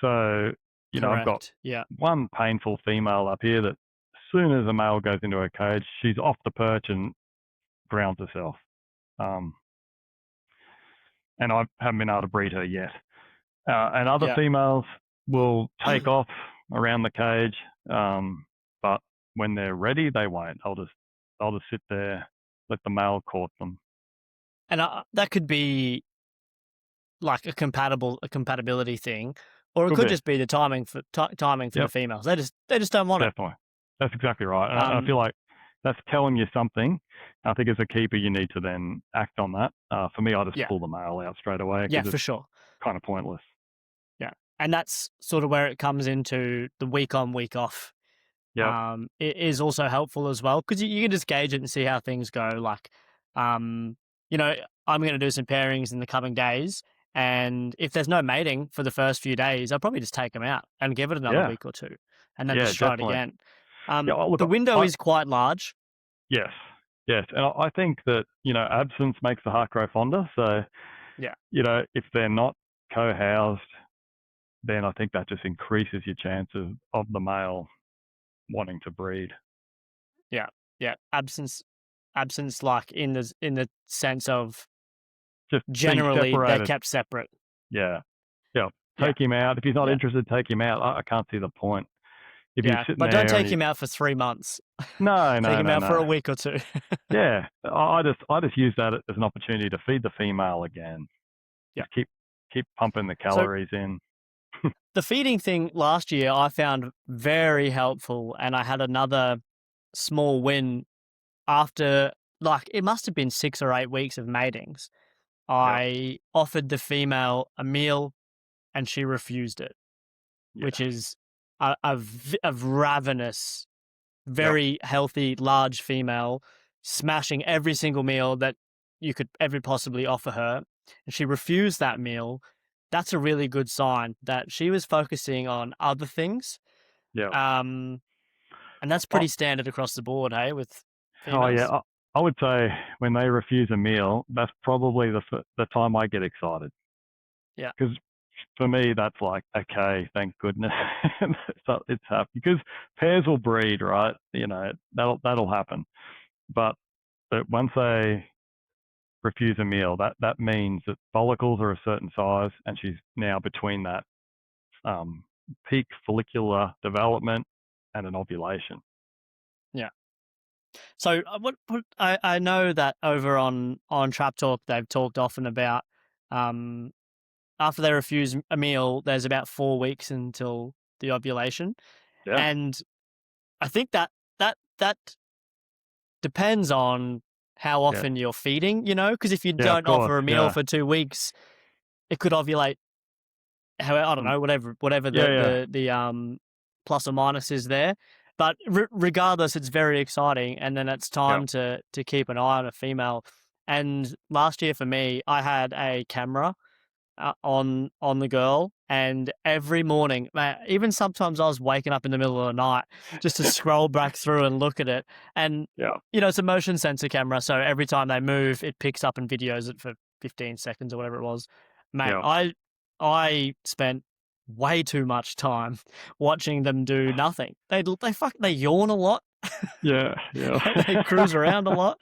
B: So I've got
A: Correct. Yeah.
B: one painful female up here that as soon as a male goes into her cage, she's off the perch and grounds herself. Um, and I haven't been able to breed her yet. And other
A: Yeah.
B: females will take off around the cage, but when they're ready, they won't. They'll just sit there, let the male court them.
A: And that could be like a compatibility thing, or it
B: Could
A: could
B: be.
A: just be the timing for the
B: Yep,
A: females. They just don't want it.
B: definitely. That's exactly right. And I
A: Um.
B: feel like that's telling you something. I think as a keeper, you need to then act on that. For me, I just
A: Yeah.
B: pull the male out straight away
A: Yeah.
B: because
A: For
B: it's
A: sure.
B: kind of pointless.
A: Yeah. And that's sort of where it comes into the week on, week off.
B: Yep.
A: It is also helpful as well because you can just gauge it and see how things go. Like, um, you know, I'm going to do some pairings in the coming days, and if there's no mating for the first few days, I'll probably just take them out and give it another
B: Yeah.
A: week or two, and then
B: Yeah.
A: just try it
B: Definitely.
A: again.
B: Yeah. Look,
A: The window
B: I
A: is quite large.
B: yes, yes, and I think that absence makes the heart grow fonder. So
A: Yeah,
B: if they're not co-housed, then I think that just increases your chance of the male wanting to breed.
A: yeah, yeah. Absence, like in the sense of
B: Just being
A: generally they're
B: separated.
A: kept separate.
B: Yeah, yeah.
A: Yeah,
B: Take him out. If he's not
A: yeah,
B: interested, take him out. I can't see the point. If he's
A: yeah.
B: sitting
A: But don't
B: there and
A: take
B: he's
A: him out for 3 months.
B: no,
A: Take
B: no,
A: him
B: no,
A: out for
B: no.
A: a week or two.
B: Yeah, I just use that as an opportunity to feed the female again.
A: Yeah.
B: Just keep pumping the
A: So
B: calories in.
A: the feeding thing last year I found very helpful, and I had another small win after, like, it must have been 6 or 8 weeks of matings.
B: Yep.
A: I offered the female a meal and she refused it, which
B: Yes.
A: is a ravenous,
B: Yep.
A: very healthy, large female smashing every single meal that you could ever possibly offer her. And she refused that meal. That's a really good sign that she was focusing on other things.
B: Yep.
A: Um, and that's
B: Oh,
A: pretty standard across the board, hey, with
B: oh yeah.
A: females.
B: I would say when they refuse a meal, that's probably the time I get excited
A: Yeah,
B: because for me that's like okay, thank goodness, so it's happy because pairs will breed, right? That'll happen. But once they refuse a meal, that means that follicles are a certain size, and she's now between that um, peak follicular development and an ovulation.
A: yeah. So what I know that over on Trap Talk they've talked often about, um, after they refuse a meal, there's about 4 weeks until the ovulation,
B: Yeah,
A: and I think that depends on how
B: yeah,
A: often you're feeding, because if you
B: yeah. Of
A: don't
B: course,
A: offer a meal
B: yeah,
A: for 2 weeks, it could ovulate How I don't
B: Um,
A: know, whatever
B: yeah, yeah,
A: the plus or minus is there. But regardless, it's very exciting, and then it's
B: yeah,
A: time to keep an eye on a female. And last year for me, I had a camera on the girl, and every morning, man, even sometimes I was waking up in the middle of the night just to scroll back through and look at it. And
B: yeah,
A: it's a motion sensor camera, so every time they move, it picks up and videos it for 15 seconds or whatever it was. Mate,
B: yeah,
A: I spent way too much time watching them do nothing. They yawn a lot.
B: yeah,
A: They
B: yeah.
A: cruise around a lot.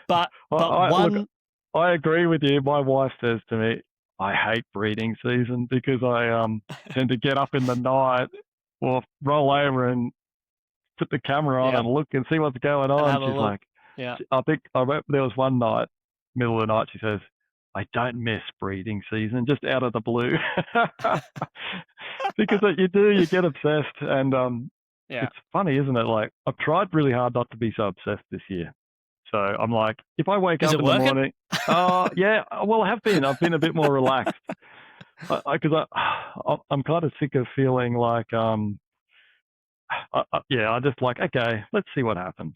A: But
B: Look,
A: one,
B: I agree with you. My wife says to me, I hate breeding season because I tend to get up in the night or roll over and put the camera on
A: yeah,
B: and look and see what's going
A: and
B: on.
A: have a
B: She's
A: look.
B: like,
A: Yeah.
B: I think I remember there was one night, middle of the night, she says, I don't miss breeding season, just out of the blue. Because you do, you get obsessed. And
A: Yeah.
B: it's funny, isn't it? Like, I've tried really hard not to be so obsessed this year. So I'm like, if I wake
A: Is
B: up
A: it
B: in the
A: working?
B: morning, yeah, well, I have been. I've been a bit more relaxed because I'm kind of sick of feeling like, yeah, I just like, okay, let's see what happens.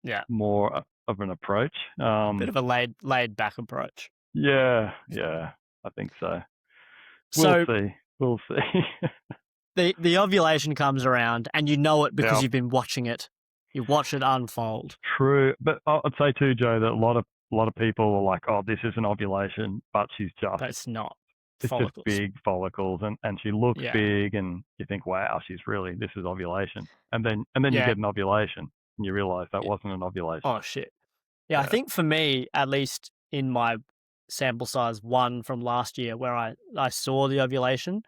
A: Yeah.
B: More of an approach.
A: Bit of a laid back approach.
B: Yeah, yeah, I think so. We'll
A: So
B: see. We'll see.
A: the ovulation comes around, and you know it because
B: Yeah,
A: you've been watching it. You watch it unfold,
B: true. But I'd say too, Joe, that a lot of people are like, oh, this is an ovulation, but
A: but it's not
B: it's just
A: follicles.
B: big follicles, and she looks
A: Yeah.
B: big, and you think, wow, this is ovulation, and then you
A: Yeah.
B: get an ovulation, and you realize that
A: Yeah.
B: wasn't an ovulation.
A: Oh shit. Yeah, I
B: Yeah,
A: think for me, at least in my sample size one from last year, where I saw the ovulation,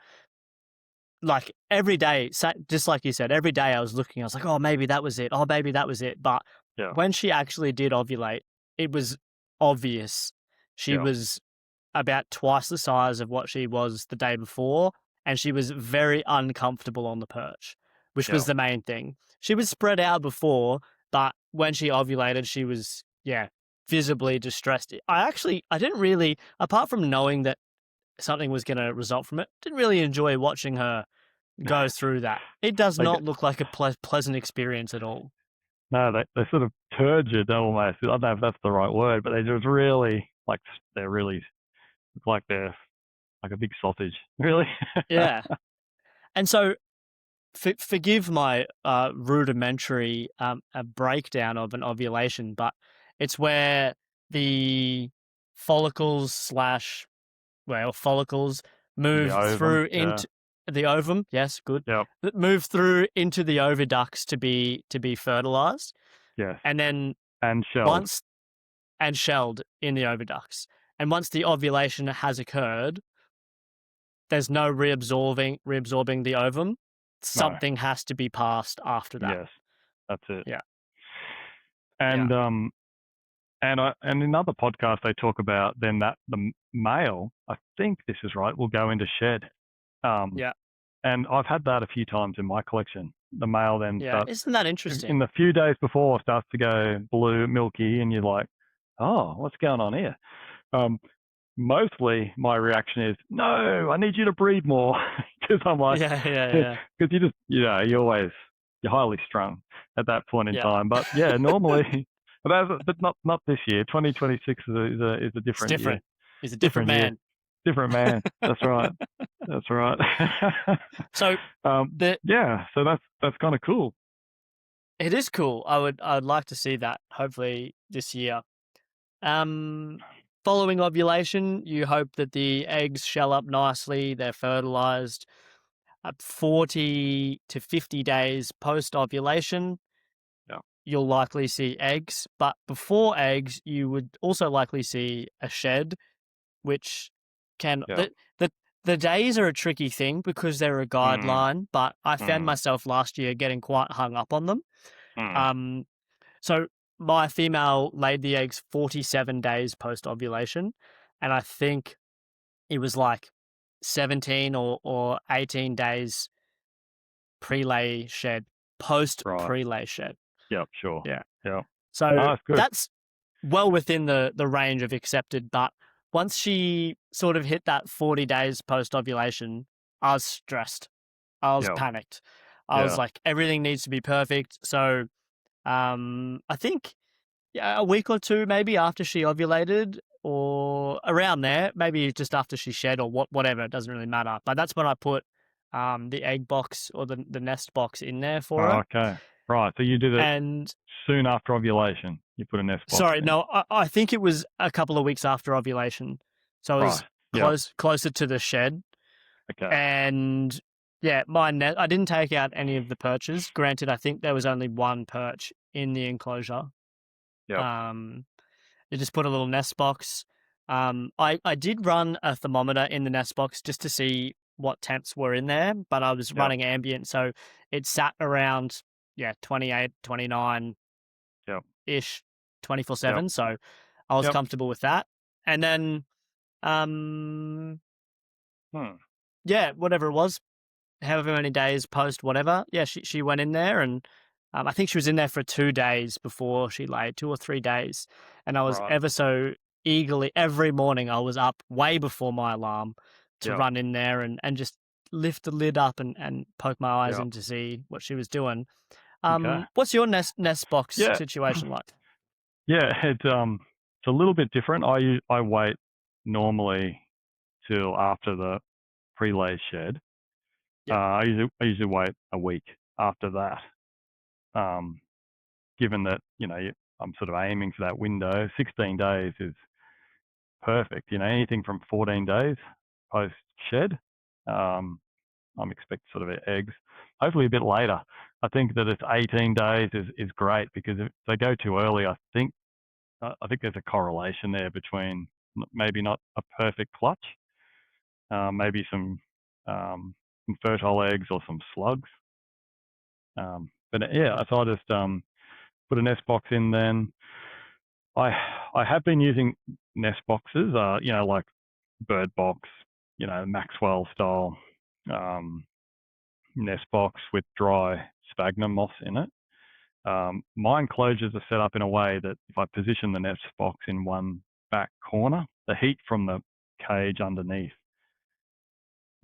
A: like every day, just like you said, every day I was looking, I was like, oh, maybe that was it. Oh, maybe that was it. But
B: yeah,
A: when she actually did ovulate, it was obvious. She
B: yeah,
A: was about twice the size of what she was the day before, and she was very uncomfortable on the perch, which
B: yeah.
A: was the main thing. She was spread out before, but when she ovulated, she was, yeah, visibly distressed. I didn't really, apart from knowing that something was going to result from it, didn't really enjoy watching her go through that. It does
B: Like,
A: not look like a pleasant experience at all.
B: no, they sort of turgid almost. I don't know if that's the right word, but they just really like they're really like they're like a big sausage, really.
A: Yeah. And so forgive my rudimentary a breakdown of an ovulation, but it's where the follicles slash follicles
B: The
A: move
B: ovum,
A: through
B: yeah,
A: into the ovum. Yes, good.
B: yeah,
A: That move through into the oviducts to be fertilized,
B: yes,
A: and then
B: and shelled,
A: once and shelled in the oviducts. And once the ovulation has occurred, there's no reabsorbing the ovum.
B: no,
A: Something has to be passed after that.
B: yes, that's it.
A: Yeah. Yeah.
B: And and in other podcasts they talk about then that the male, I think this is right, will go into shed. Um,
A: Yeah.
B: and I've had that a few times in my collection. The male then
A: Yeah.
B: starts
A: Isn't that
B: in
A: interesting?
B: the few days before starts to go blue, milky, and you're like, oh, what's going on here? Um, Mostly my reaction is, no, I need you to breathe more because I'm like,
A: Yeah. Yeah.
B: because
A: Yeah.
B: you just, you're highly strung at that point in
A: Yeah.
B: time. But yeah, normally, but not this year. 2026 is a
A: It's
B: different year,
A: different. He's a different
B: different year,
A: man.
B: different man. That's right. That's right.
A: So the
B: Yeah, so that's kind of cool.
A: it is cool. I would like to see that hopefully this year. Um, Following ovulation, you hope that the eggs shell up nicely. They're fertilized. 40 to 50 days post ovulation,
B: Yeah,
A: you'll likely see eggs. But before eggs, you would also likely see a shed, which can
B: yeah.
A: the days are a tricky thing because they're a
B: Mm,
A: guideline. But I found
B: mm,
A: myself last year getting quite hung up on them.
B: mm.
A: Um, so my female laid the eggs 47 days post ovulation, and I think it was like 17 or 18 days pre-lay shed, post
B: Right.
A: pre-lay shed.
B: Yep. Sure.
A: Yeah.
B: Yep.
A: So
B: Oh, that's good.
A: that's well within the range of accepted, but once she sort of hit that 40 days post ovulation, I was stressed. I was
B: Yeah.
A: panicked. I was
B: Yeah.
A: like, everything needs to be perfect. So I think, yeah, a week or two maybe after she ovulated, or around there, maybe just after she shed, or whatever. It doesn't really matter. But that's when I put the egg box, or the nest box, in there for
B: Oh,
A: her.
B: okay. Right. So you did it
A: And
B: soon after ovulation. You put a nest box
A: sorry,
B: in.
A: no, I think it was a couple of weeks after ovulation, so it was
B: Right. Yep.
A: closer to the shed.
B: Okay.
A: And yeah, I didn't take out any of the perches. Granted, I think there was only one perch in the enclosure.
B: Yep.
A: Um, you just put a little nest box. I did run a thermometer in the nest box just to see what temps were in there, but I was
B: Yep.
A: running ambient, so it sat around, yeah, 28, 29
B: Yep.
A: ish,
B: Yep.
A: 24/7. So I was
B: Yep.
A: comfortable with that. And then, um,
B: Hmm.
A: yeah, whatever it was, however many days post whatever, yeah, she went in there, and I think she was in there for 2 days before she laid, 2 or 3 days. And I was
B: Right.
A: ever so eagerly, every morning I was up way before my alarm to
B: Yep.
A: run in there and just lift the lid up and poke my eyes
B: Yep.
A: in to see what she was doing.
B: Okay.
A: What's your nest box
B: Yeah.
A: situation like?
B: Yeah. It's a little bit different. I wait normally till after the pre-lay shed.
A: Yep.
B: I usually wait a week after that. Um, given that I'm sort of aiming for that window. 16 days is perfect. Anything from 14 days post shed, um, I'm expecting sort of eggs. Hopefully a bit later. I think that it's 18 days is great, because if they go too early, I think there's a correlation there between maybe not a perfect clutch, maybe some fertile eggs or some slugs. But yeah, so I just put a nest box in then. I I have been using nest boxes, like bird box, Maxwell style um, nest box with dry sphagnum moss in it. My enclosures are set up in a way that if I position the nest box in one back corner, the heat from the cage underneath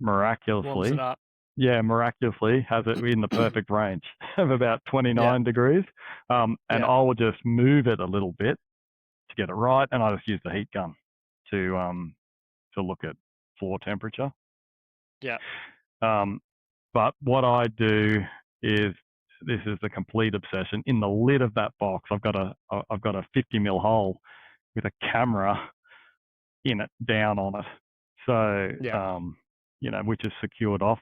A: Warms it
B: miraculously,
A: up.
B: yeah, miraculously has it in the perfect range of about
A: Yeah.
B: 29 degrees. And
A: Yeah.
B: I will just move it a little bit to get it right, and I just use the heat gun to look at floor temperature.
A: Yeah.
B: Um, but what I do is, this is the complete obsession. In the lid of that box, I've got a 50 mil hole with a camera in it, down on it, so
A: Yeah.
B: which is secured off.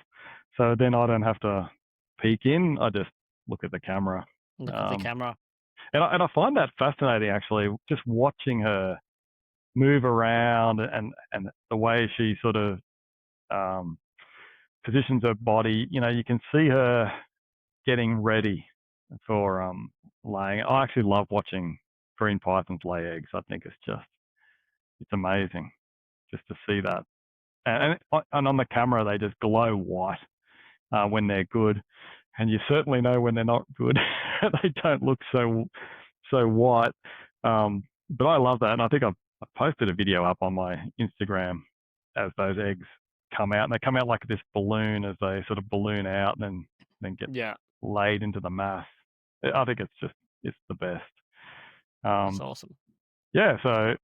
B: So then I don't have to peek in. I just look at the camera.
A: Look at the
B: Um,
A: camera.
B: and I find that fascinating, actually, just watching her move around, and the way she sort of um, positions her body. You can see her getting ready for laying. I actually love watching green pythons lay eggs. I think it's amazing just to see that. And on the camera, they just glow white when they're good, and you certainly know when they're not good. They don't look so white. But I love that, and I think I've posted a video up on my Instagram as those eggs come out, and they come out like this balloon as they sort of balloon out, and then get
A: Yeah.
B: laid into the mass. I think it's the best.
A: That's
B: Um,
A: awesome.
B: yeah, so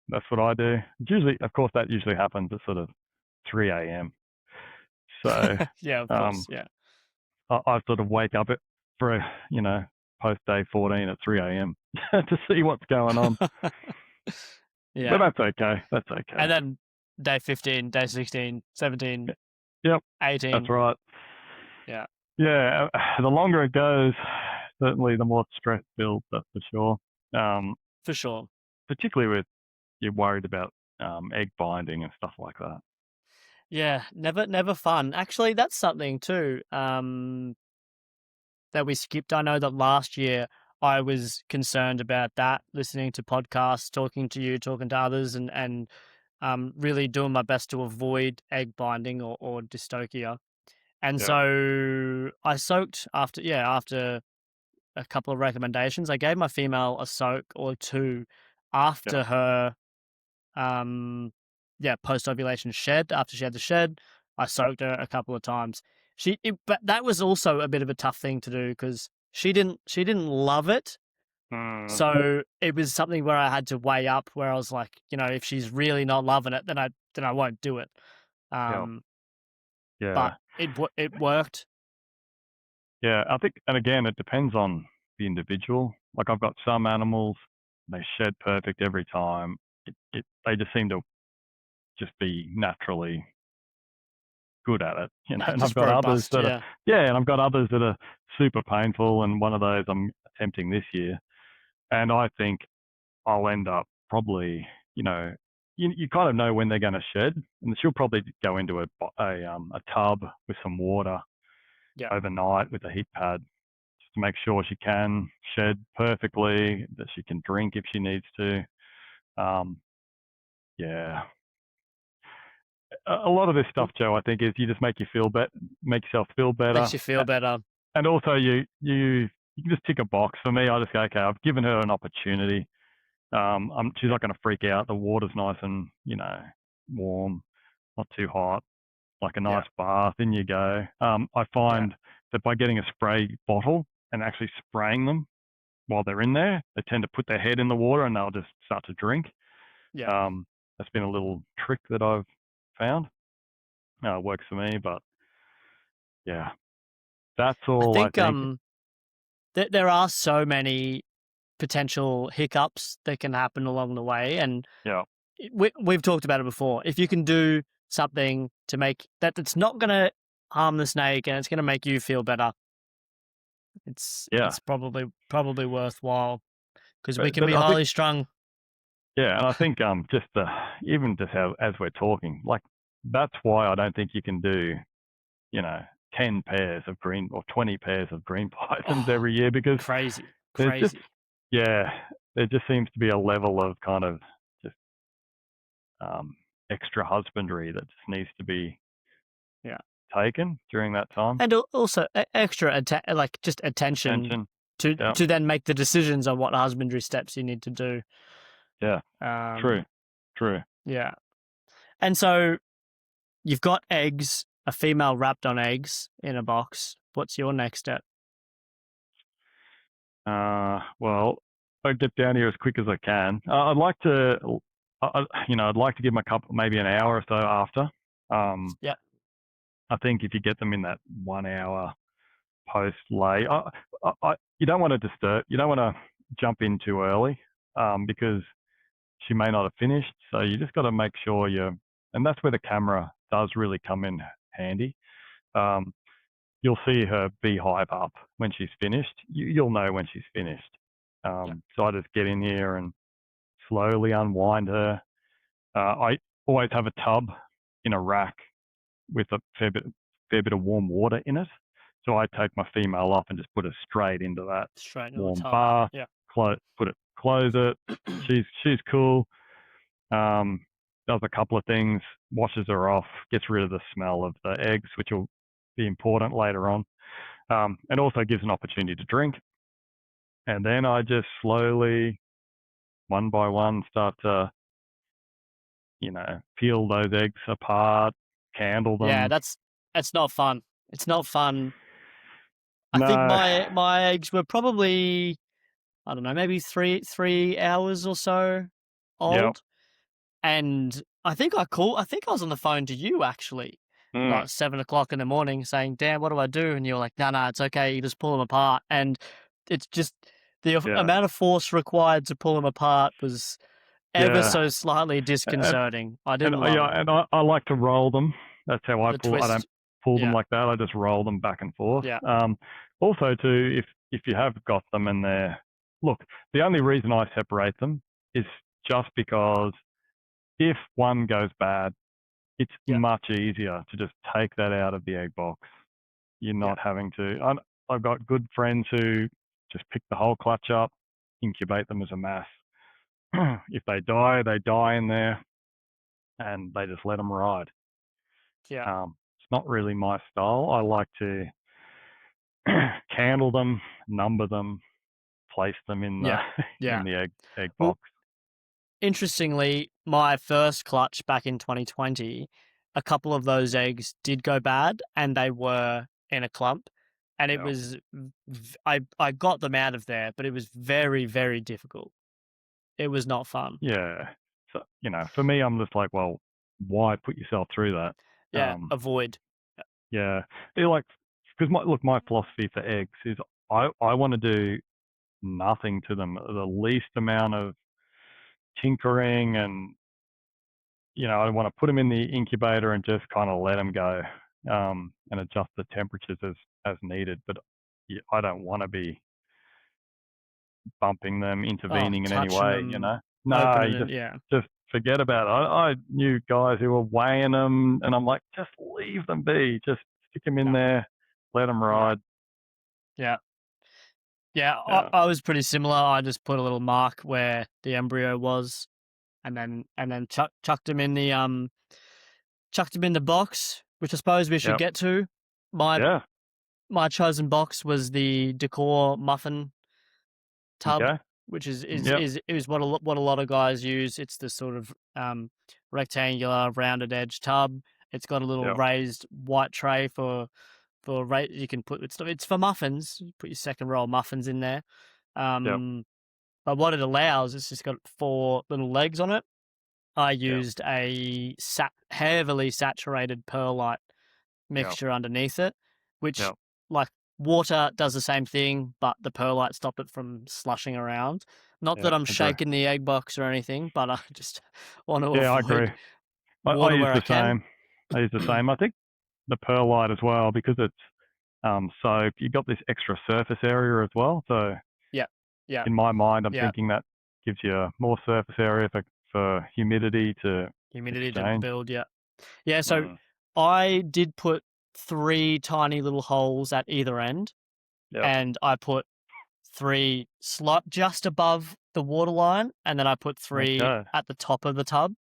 B: that's what I do. Usually, of course, that usually happens at sort of 3 a.m. So
A: Yeah, of
B: um,
A: course. Yeah.
B: I sort of wake up for post day 14 at 3 a.m. to see what's going on. But
A: Yeah.
B: that's okay. That's okay.
A: And then day 15, day 16, 17,
B: Yep, that's
A: 18.
B: right.
A: Yeah,
B: Yeah, the longer it goes, certainly the more stress builds. That's for sure.
A: for sure.
B: Particularly with, you're worried about egg binding and stuff like that.
A: Yeah, never fun. Actually, that's something too, that we skipped. I know that last year I was concerned about that, listening to podcasts, talking to you, talking to others, and really doing my best to avoid egg binding or dystocia. And
B: Yeah,
A: so I soaked after a couple of recommendations. I gave my female a soak or two
B: yeah,
A: after her yeah, post ovulation shed. After she had the shed, I soaked her a couple of times. But that was also a bit of a tough thing to do because she didn't love it.
B: Mm,
A: So it was something where I had to weigh up. Where I was like, if she's really not loving it, then I won't do it.
B: yeah,
A: Um, but
B: yeah,
A: it worked.
B: yeah. I think, and again, it depends on the individual. Like I've got some animals, they shed perfect every time. They just seem to just be naturally good at it, And I've
A: Just
B: got others
A: robust.
B: that are,
A: Yeah,
B: yeah, and I've got others that are super painful. And one of those I'm attempting this year, and I think I'll end up probably, you kind of know when they're going to shed, and she'll probably go into a tub with some water
A: yeah.
B: overnight with a heat pad just to make sure she can shed perfectly, that she can drink if she needs to. Um, yeah, a lot of this stuff, Joe, I think, is you just make yourself feel better,
A: Makes you feel better.
B: and also you can just tick a box. For me, I just go, okay, I've given her an opportunity. She's not going to freak out. The water's nice and warm, not too hot, like a
A: Yeah,
B: nice bath. In you go. I
A: yeah,
B: find that by getting a spray bottle and actually spraying them while they're in there, they tend to put their head in the water and they'll just start to drink.
A: yeah.
B: That's been a little trick that I've found. Works for me, but yeah, that's
A: I
B: all I
A: think
B: think.
A: there are so many potential hiccups that can happen along the way, and
B: Yeah,
A: we've talked about it before. If you can do something to make that's not going to harm the snake and it's going to make you feel better,
B: yeah,
A: it's probably worthwhile because we can
B: but
A: be
B: I think
A: highly strung.
B: yeah, and I think just even just how as we're talking, like that's why I don't think you can do you know 10 pairs of green or 20 pairs of green pythons
A: Oh,
B: every year because
A: crazy,
B: there's just
A: crazy.
B: yeah there just seems to be a level of kind of just um, extra husbandry that just needs to be
A: Yeah,
B: taken during that time.
A: and also extra like just attention
B: Attention.
A: to
B: Yeah,
A: then make the decisions on what husbandry steps you need to do.
B: yeah,
A: Um,
B: true, true.
A: yeah, and so you've got eggs, a female wrapped on eggs in a box. What's your next step?
B: Well, I get down here as quick as I can. I'd like to, I'd like to give them a couple, maybe an hour or so after. Um,
A: Yeah,
B: I think if you get them in that 1 hour post lay, you don't want to disturb, you don't want to jump in too early, because she may not have finished. So you just got to make sure and that's where the camera does really come in handy. Um, you'll see her beehive up when she's finished. You'll know when she's finished.
A: yeah,
B: So I just get in here and slowly unwind her. I always have a tub in a rack with a fair bit of warm water in it. So I take my female off and just put her straight into that
A: straight into the
B: warm
A: tub.
B: bath.
A: Yeah,
B: Close it. She's cool. Does a couple of things, washes her off, gets rid of the smell of the eggs, which will be important later on, and also gives an opportunity to drink. And then I just slowly, one by one, start to, peel those eggs apart, candle
A: yeah.
B: them.
A: That's not fun. It's not fun. I think
B: No,
A: my eggs were probably, I don't know, maybe three hours or so
B: yep,
A: old. And I think I was on the phone to you actually,
B: mm,
A: like 7 o'clock in the morning saying, "Dan, what do I do?" And you're like, "No, no, it's okay. You just pull them apart." And it's just the
B: yeah,
A: amount of force required to pull them apart was ever
B: yeah.
A: so slightly
B: And
A: disconcerting. I
B: and
A: didn't love
B: yeah,
A: it.
B: and I like to roll them. That's how I
A: The
B: pull. I don't
A: twist.
B: pull them
A: Yeah.
B: like that. I just roll them back and forth.
A: Yeah.
B: Also, too, if you have got them and look, the only reason I separate them is just because if one goes bad, it's
A: Yeah.
B: much easier to just take that out of the egg box. You're
A: Yeah.
B: not having to. I've got good friends who just pick the whole clutch up, incubate them as a mass. If they die in there, and they just let them ride.
A: Yeah.
B: It's not really my style. I like to candle them, number them, place them in the
A: Yeah.
B: in
A: Yeah.
B: the egg
A: Well,
B: box.
A: interestingly, my first clutch back in 2020, a couple of those eggs did go bad, and they were in a clump, and it
B: Yeah.
A: was I got them out of there, but it was very, very difficult. It was not fun.
B: Yeah. So, for me, I'm just like, well, why put yourself through that?
A: Yeah, avoid.
B: Yeah. They're like, because my philosophy for eggs is I want to do nothing to them, the least amount of tinkering, and I want to put them in the incubator and just kind of let them go, and adjust the temperatures as needed. But yeah, I don't want to be bumping them,
A: Oh,
B: intervening in any
A: touching
B: way.
A: them,
B: No,
A: opening
B: you
A: it, yeah,
B: just forget about it. I knew guys who were weighing them, and I'm like, just leave them be. Just stick them in
A: no,
B: there, let them
A: yeah,
B: ride.
A: yeah. Yeah,
B: Yeah,
A: I was pretty similar. I just put a little mark where the embryo was, and then chucked him in the box, which I suppose we should
B: yep,
A: get to. My
B: yeah,
A: my chosen box was the decor muffin tub,
B: okay,
A: which
B: yep,
A: is what a lot of guys use. It's the sort of rectangular, rounded edge tub. It's got a little
B: yep,
A: raised white tray you can put it's for muffins. You put your second row of muffins in there.
B: yep,
A: Um, but what it allows, it's just got 4 little legs on it. I
B: yep,
A: used a heavily saturated perlite
B: yep,
A: mixture underneath it, which,
B: yep,
A: like, water does the same thing, but the perlite stopped it from slushing around. Not that
B: yep.
A: I'm
B: Agree.
A: shaking the egg box or anything, but I just want to
B: Yeah, I agree.
A: avoid
B: I
A: water
B: use
A: where I
B: the
A: can.
B: same. I use the same. I think the perlite as well, because it's soaked. You got this extra surface area as well. So
A: Yeah, yeah,
B: in my mind, I'm
A: yeah.
B: thinking that gives you more surface area for humidity to
A: Humidity to
B: exchange.
A: build, yeah. Yeah, so
B: Mm.
A: I did put 3 tiny little holes at either end,
B: Yep.
A: and I put 3 slot just above the waterline, and then I put 3
B: Okay.
A: at the top of the tub,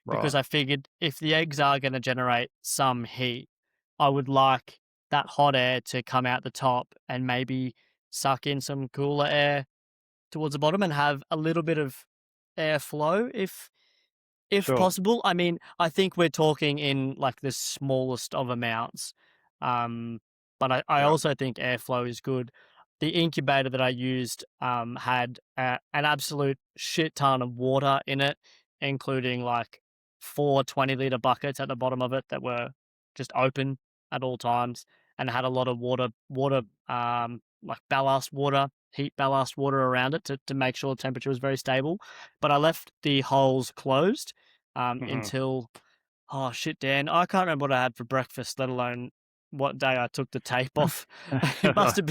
A: because
B: Right.
A: I figured if the eggs are going to generate some heat, I would like that hot air to come out the top and maybe suck in some cooler air towards the bottom and have a little bit of airflow if
B: Sure.
A: possible. I mean, I think we're talking in like the smallest of amounts. Um, but I
B: Yep.
A: also think airflow is good. The incubator that I used had an absolute shit ton of water in it, including like 4 20-liter buckets at the bottom of it that were just open at all times, and had a lot of water, like ballast water, heat ballast water around it to make sure the temperature was very stable. But I left the holes closed
B: Hmm.
A: until, oh shit, Dan, I can't remember what I had for breakfast, let alone what day I took the tape off. It must have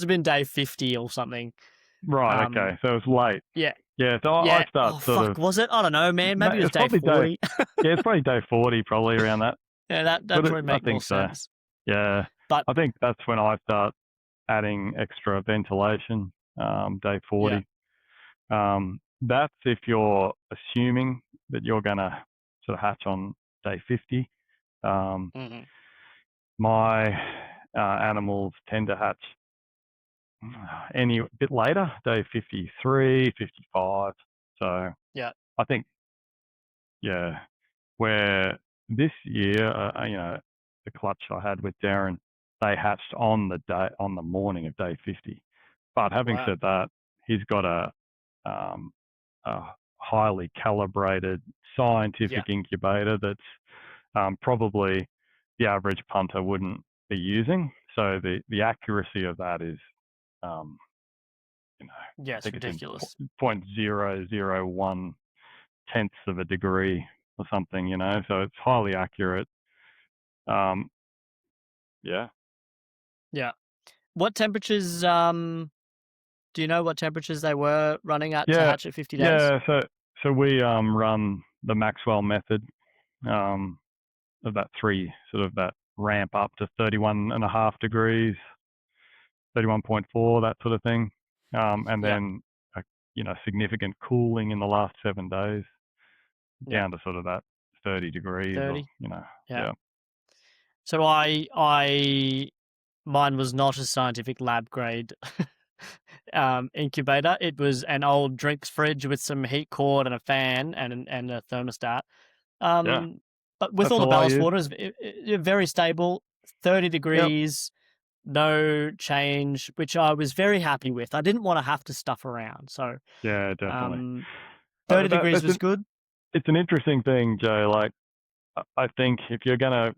A: been day 50 or something.
B: Right.
A: Um,
B: Okay. So it's late.
A: yeah,
B: Yeah. So I
A: yeah.
B: start
A: Oh
B: sort
A: fuck,
B: of.
A: was it? I don't know, man. Maybe it was
B: It's
A: day
B: probably day.
A: 40.
B: Yeah, it's probably day 40, probably around that.
A: Yeah, that
B: But
A: probably
B: I
A: make more
B: think so.
A: sense.
B: Yeah.
A: But
B: I think that's when I start adding extra ventilation. Day
A: yeah,
B: 40. That's if you're assuming that you're going to sort of hatch on day 50. Um,
A: hmm,
B: my animals tend to hatch any bit later, day 53, 55. So
A: yeah,
B: I think, yeah, where this year, the clutch I had with Darren, they hatched on the morning of day 50. But having
A: wow,
B: said that, he's got um, a highly calibrated
A: yeah,
B: scientific incubator that's probably the average punter wouldn't be using. So the accuracy of that is, um,
A: yeah.
B: I
A: It's
B: think it's in
A: ridiculous.
B: 0.001 tenths of a degree or something, so it's highly accurate. Um, yeah.
A: Yeah. What temperatures? Do you know what temperatures they were running at to
B: Yeah.
A: hatch at 50 days?
B: Yeah. So we run the Maxwell method, um, of that ramp up to 31.5 degrees, 31.4, that sort of thing. And
A: Yeah,
B: then, a, significant cooling in the last 7 days
A: yeah.
B: down to sort of that 30 degrees, or,
A: 30. Yeah.
B: yeah.
A: So mine was not a scientific lab grade incubator. It was an old drinks fridge with some heat cord and a fan and a thermostat.
B: Yeah,
A: Um, but with
B: that's
A: all the
B: all I
A: ballast
B: use.
A: waters, very stable, 30
B: Yep.
A: degrees, no change, which I was very happy with. I didn't want to have to stuff around. So
B: Yeah, definitely.
A: um, 30
B: That
A: degrees
B: that's
A: was good.
B: it's an interesting thing, Joe. Like, I think if you're gonna,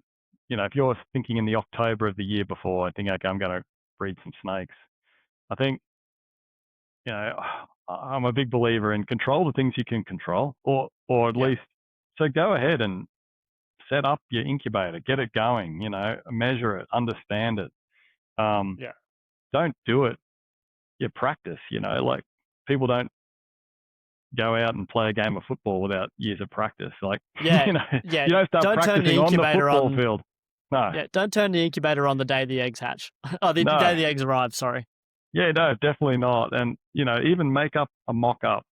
B: if you're thinking in the October of the year before, I think, okay, I'm gonna breed some snakes. I think, I'm a big believer in control the things you can control, or at
A: Yeah,
B: least, so go ahead and set up your incubator, get it going, measure it, understand it. Um,
A: yeah,
B: don't do it. You practice, like, people don't go out and play a game of football without years of practice. Like,
A: yeah,
B: you
A: yeah.
B: don't start
A: Don't turn the
B: practicing on the
A: incubator
B: football
A: on.
B: field. No,
A: Yeah, don't turn the incubator on the day the eggs hatch. Oh, the
B: no.
A: day the eggs arrive. Sorry.
B: Yeah, no, definitely not. And, even make up a mock up,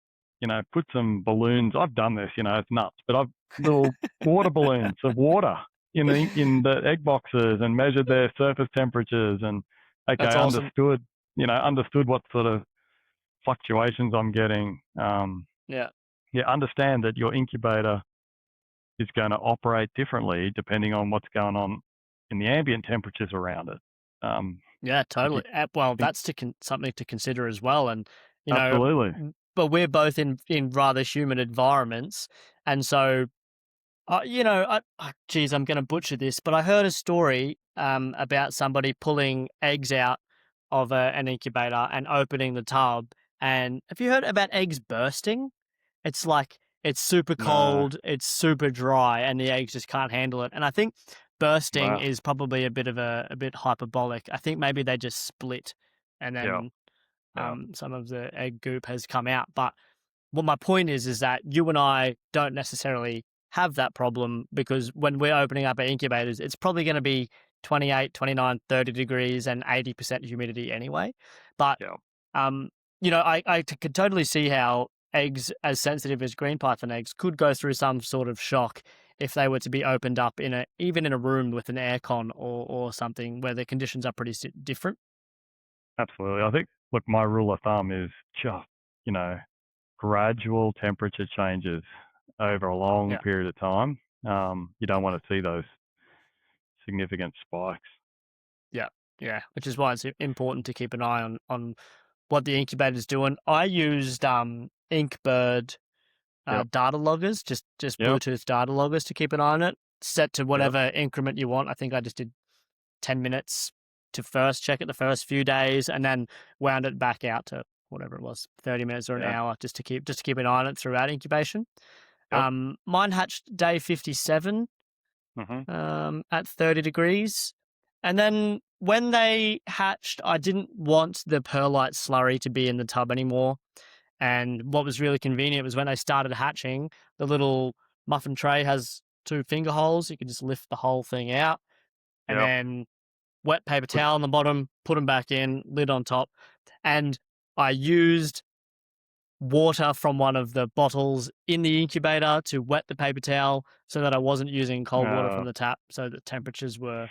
B: put some balloons. I've done this, it's nuts, but I've little water balloons of water in the egg boxes and measured their surface temperatures and, okay,
A: That's awesome.
B: understood what sort of fluctuations I'm getting.
A: Yeah.
B: Yeah, understand that your incubator is going to operate differently depending on what's going on in the ambient temperatures around it.
A: Yeah,
B: If you
A: totally. Well,
B: think,
A: that's something to consider as well. And you know,
B: absolutely,
A: but we're both in rather humid environments, and so geez, I'm going to butcher this, but I heard a story about somebody pulling eggs out of an incubator and opening the tub. And have you heard about eggs bursting? It's like it's super
B: no,
A: cold, it's super dry, and the eggs just can't handle it. And I think bursting
B: wow,
A: is probably a bit hyperbolic. I think maybe they just split, and
B: yeah,
A: then
B: yeah,
A: some of the egg goop has come out. But what my point is that you and I don't necessarily have that problem because when we're opening up our incubators, it's probably going to be 28, 29, 30 degrees and 80% humidity anyway. But,
B: yeah.
A: um, could totally see how eggs as sensitive as green python eggs could go through some sort of shock if they were to be opened up even in a room with an aircon or something where the conditions are pretty different.
B: Absolutely. I think, look, my rule of thumb is just, you know, gradual temperature changes over a long
A: Yeah.
B: period of time. You don't want to see those significant spikes.
A: Yeah, yeah, which is why it's important to keep an eye on what the incubator's doing. I used Inkbird
B: Yep.
A: data loggers, just
B: Yep.
A: Bluetooth data loggers to keep an eye on it, set to
B: Yep.
A: whatever increment you want. I think I just did 10 minutes to first check it the first few days, and then wound it back out to whatever it was, 30 minutes or an
B: Yeah.
A: hour, just to keep an eye on it throughout incubation.
B: Yep.
A: Mine hatched day 57
B: Mhm.
A: at 30 degrees. And then when they hatched, I didn't want the perlite slurry to be in the tub anymore. And what was really convenient was when they started hatching, the little muffin tray has two finger holes. You can just lift the whole thing out and
B: Yep.
A: then wet paper
B: Put
A: towel on the bottom, put them back in, lid on top. And I used water from one of the bottles in the incubator to wet the paper towel so that I wasn't using cold water from the tap. So the temperatures were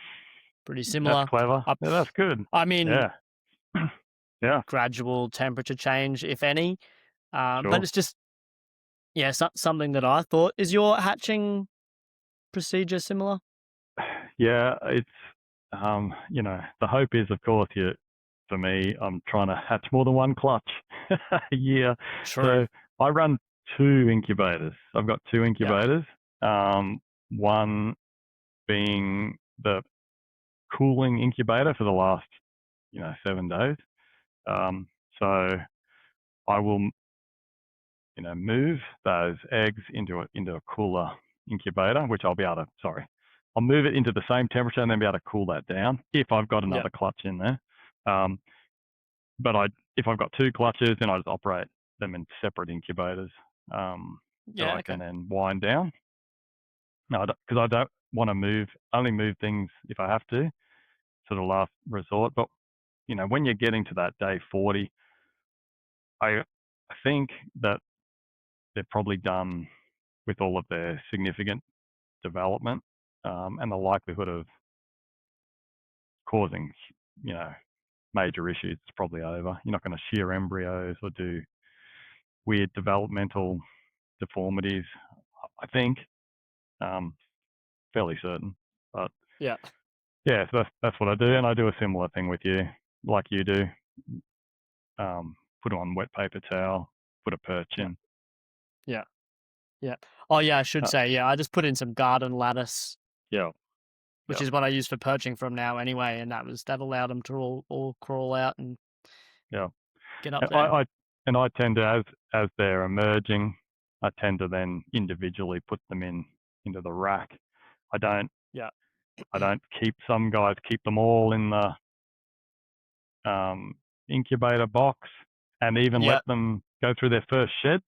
A: pretty
B: that's
A: similar.
B: clever.
A: I,
B: Yeah, that's good.
A: I mean,
B: Yeah. Yeah.
A: gradual temperature change, if any. But
B: Sure.
A: it's just, yeah, something that I thought. Is your hatching procedure similar?
B: Yeah, it's the hope is, of course, for me, I'm trying to hatch more than one clutch a year.
A: True.
B: So I run two incubators. I've got two
A: Yeah.
B: incubators. One being the cooling incubator for the last 7 days. So I will move those eggs into a cooler incubator, which I'll be able to. Sorry, I'll move it into the same temperature and then be able to cool that down if I've got
A: Yeah.
B: another clutch in there. Um, but if I've got two clutches, then I just operate them in separate incubators that
A: Yeah.
B: I can
A: Okay.
B: then wind down. No, because I don't want to only move things if I have to, sort of last resort. But when you're getting to that day 40, I think that they're probably done with all of their significant development, and the likelihood of causing, you know, major issues, it's probably over. You're not going to shear embryos or do weird developmental deformities, I think. Um, fairly certain. But
A: Yeah,
B: yeah, so that's what I do, and I do a similar thing with you, like you do. Put on wet paper towel, put a perch
A: yeah,
B: in.
A: yeah, yeah. Oh yeah, I should
B: Uh,
A: say, yeah, I just put in some garden lattice,
B: yeah,
A: which
B: yeah,
A: is what I use for perching from now anyway, and that allowed them to all crawl out and
B: yeah.
A: get up
B: And
A: there.
B: I tend to, as they're emerging, I tend to then individually put them into the rack. I don't
A: Yeah.
B: I don't keep some guys keep them all in the incubator box and even let
A: Yeah,
B: them go through their first shed.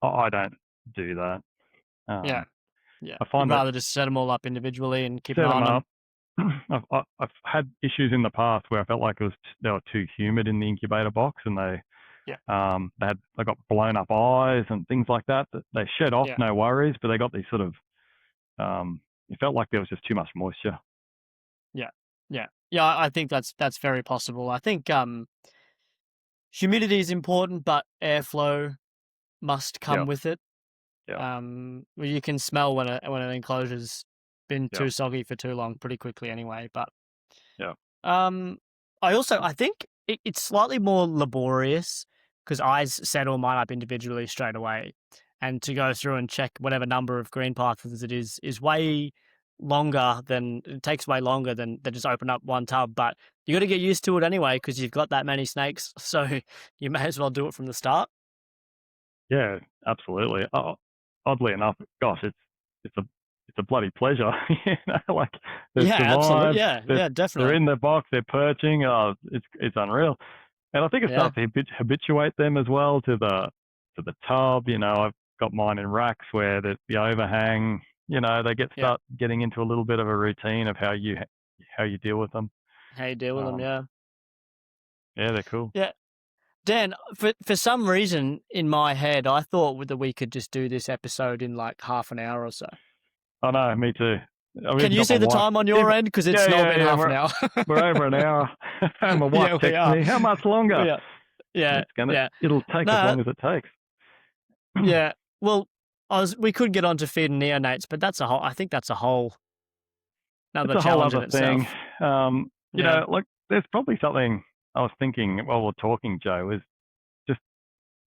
B: I don't do that.
A: yeah,
B: Um,
A: yeah.
B: I
A: You'd
B: find that
A: rather just set them all up individually and keep an
B: set
A: eye
B: them
A: on them.
B: up. I've had issues in the past where I felt like they were too humid in the incubator box, and
A: Yeah,
B: they got blown up eyes and things like that. That they shed off,
A: yeah,
B: no worries, but they got these sort of it felt like there was just too much moisture.
A: yeah, yeah, yeah. I think that's very possible. I think humidity is important, but airflow must come
B: Yeah,
A: with it.
B: yeah,
A: Well, you can smell when an enclosure's been
B: yeah,
A: too soggy for too long pretty quickly anyway. But
B: yeah,
A: um, I think it's slightly more laborious because set all mine up individually straight away, and to go through and check whatever number of green pythons it is way longer than it takes way longer than just open up one tub. But you got to get used to it anyway because you've got that many snakes, so you may as well do it from the start.
B: yeah. Absolutely. Oddly enough, gosh, it's a it's a bloody pleasure. Like they've
A: Yeah, absolutely.
B: survived.
A: Yeah,
B: They're
A: yeah,
B: they're
A: definitely.
B: in their box. They're perching. It's unreal. And I think it
A: Yeah,
B: starts to habituate them as well to the tub. I've got mine in racks where the overhang. They
A: yeah.
B: start getting into a little bit of a routine of how you deal with them.
A: How you deal with them?
B: Um,
A: Yeah,
B: yeah, they're cool.
A: yeah. Dan, for some reason in my head, I thought that we could just do this episode in like half an hour or so.
B: I know, me too. I've
A: Can
B: even
A: you
B: got my
A: see the
B: wife.
A: time on your
B: Even,
A: end? Because it's
B: yeah,
A: not
B: yeah,
A: been
B: yeah.
A: half an hour.
B: We're over an hour. And my wife
A: Yeah, we
B: texts
A: are.
B: me, "How much longer?"
A: Yeah, yeah, yeah.
B: It'll take as
A: No,
B: long as it takes.
A: yeah. Well, we could get on to feeding neonates, but I think that's a whole
B: It's
A: another
B: a whole
A: challenge in
B: other thing.
A: itself. Yeah,
B: Like there's probably something I was thinking while we're talking, Joe, is just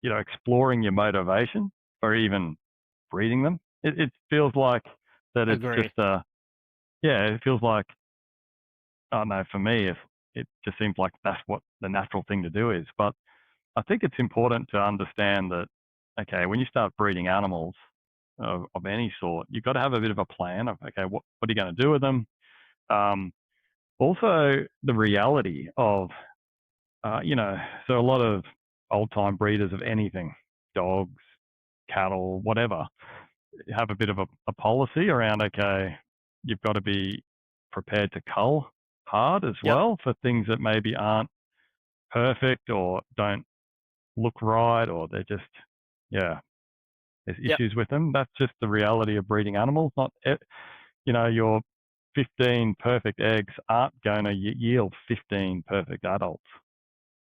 B: exploring your motivation for even breeding them. It feels like that it's just
A: agree.
B: it feels like, I don't know, for me, if it just seems like that's what the natural thing to do is. But I think it's important to understand that, okay, when you start breeding animals of any sort, you've got to have a bit of a plan of, okay, what are you going to do with them? Um, Also, the reality of, so a lot of old time breeders of anything, dogs, cattle, whatever, have a bit of a policy around, okay, you've got to be prepared to cull hard as
A: Yep,
B: well for things that maybe aren't perfect or don't look right, or they're just, yeah, there's
A: yep.
B: issues with them. That's just the reality of breeding animals. Not, your 15 perfect eggs aren't going to yield 15 perfect adults.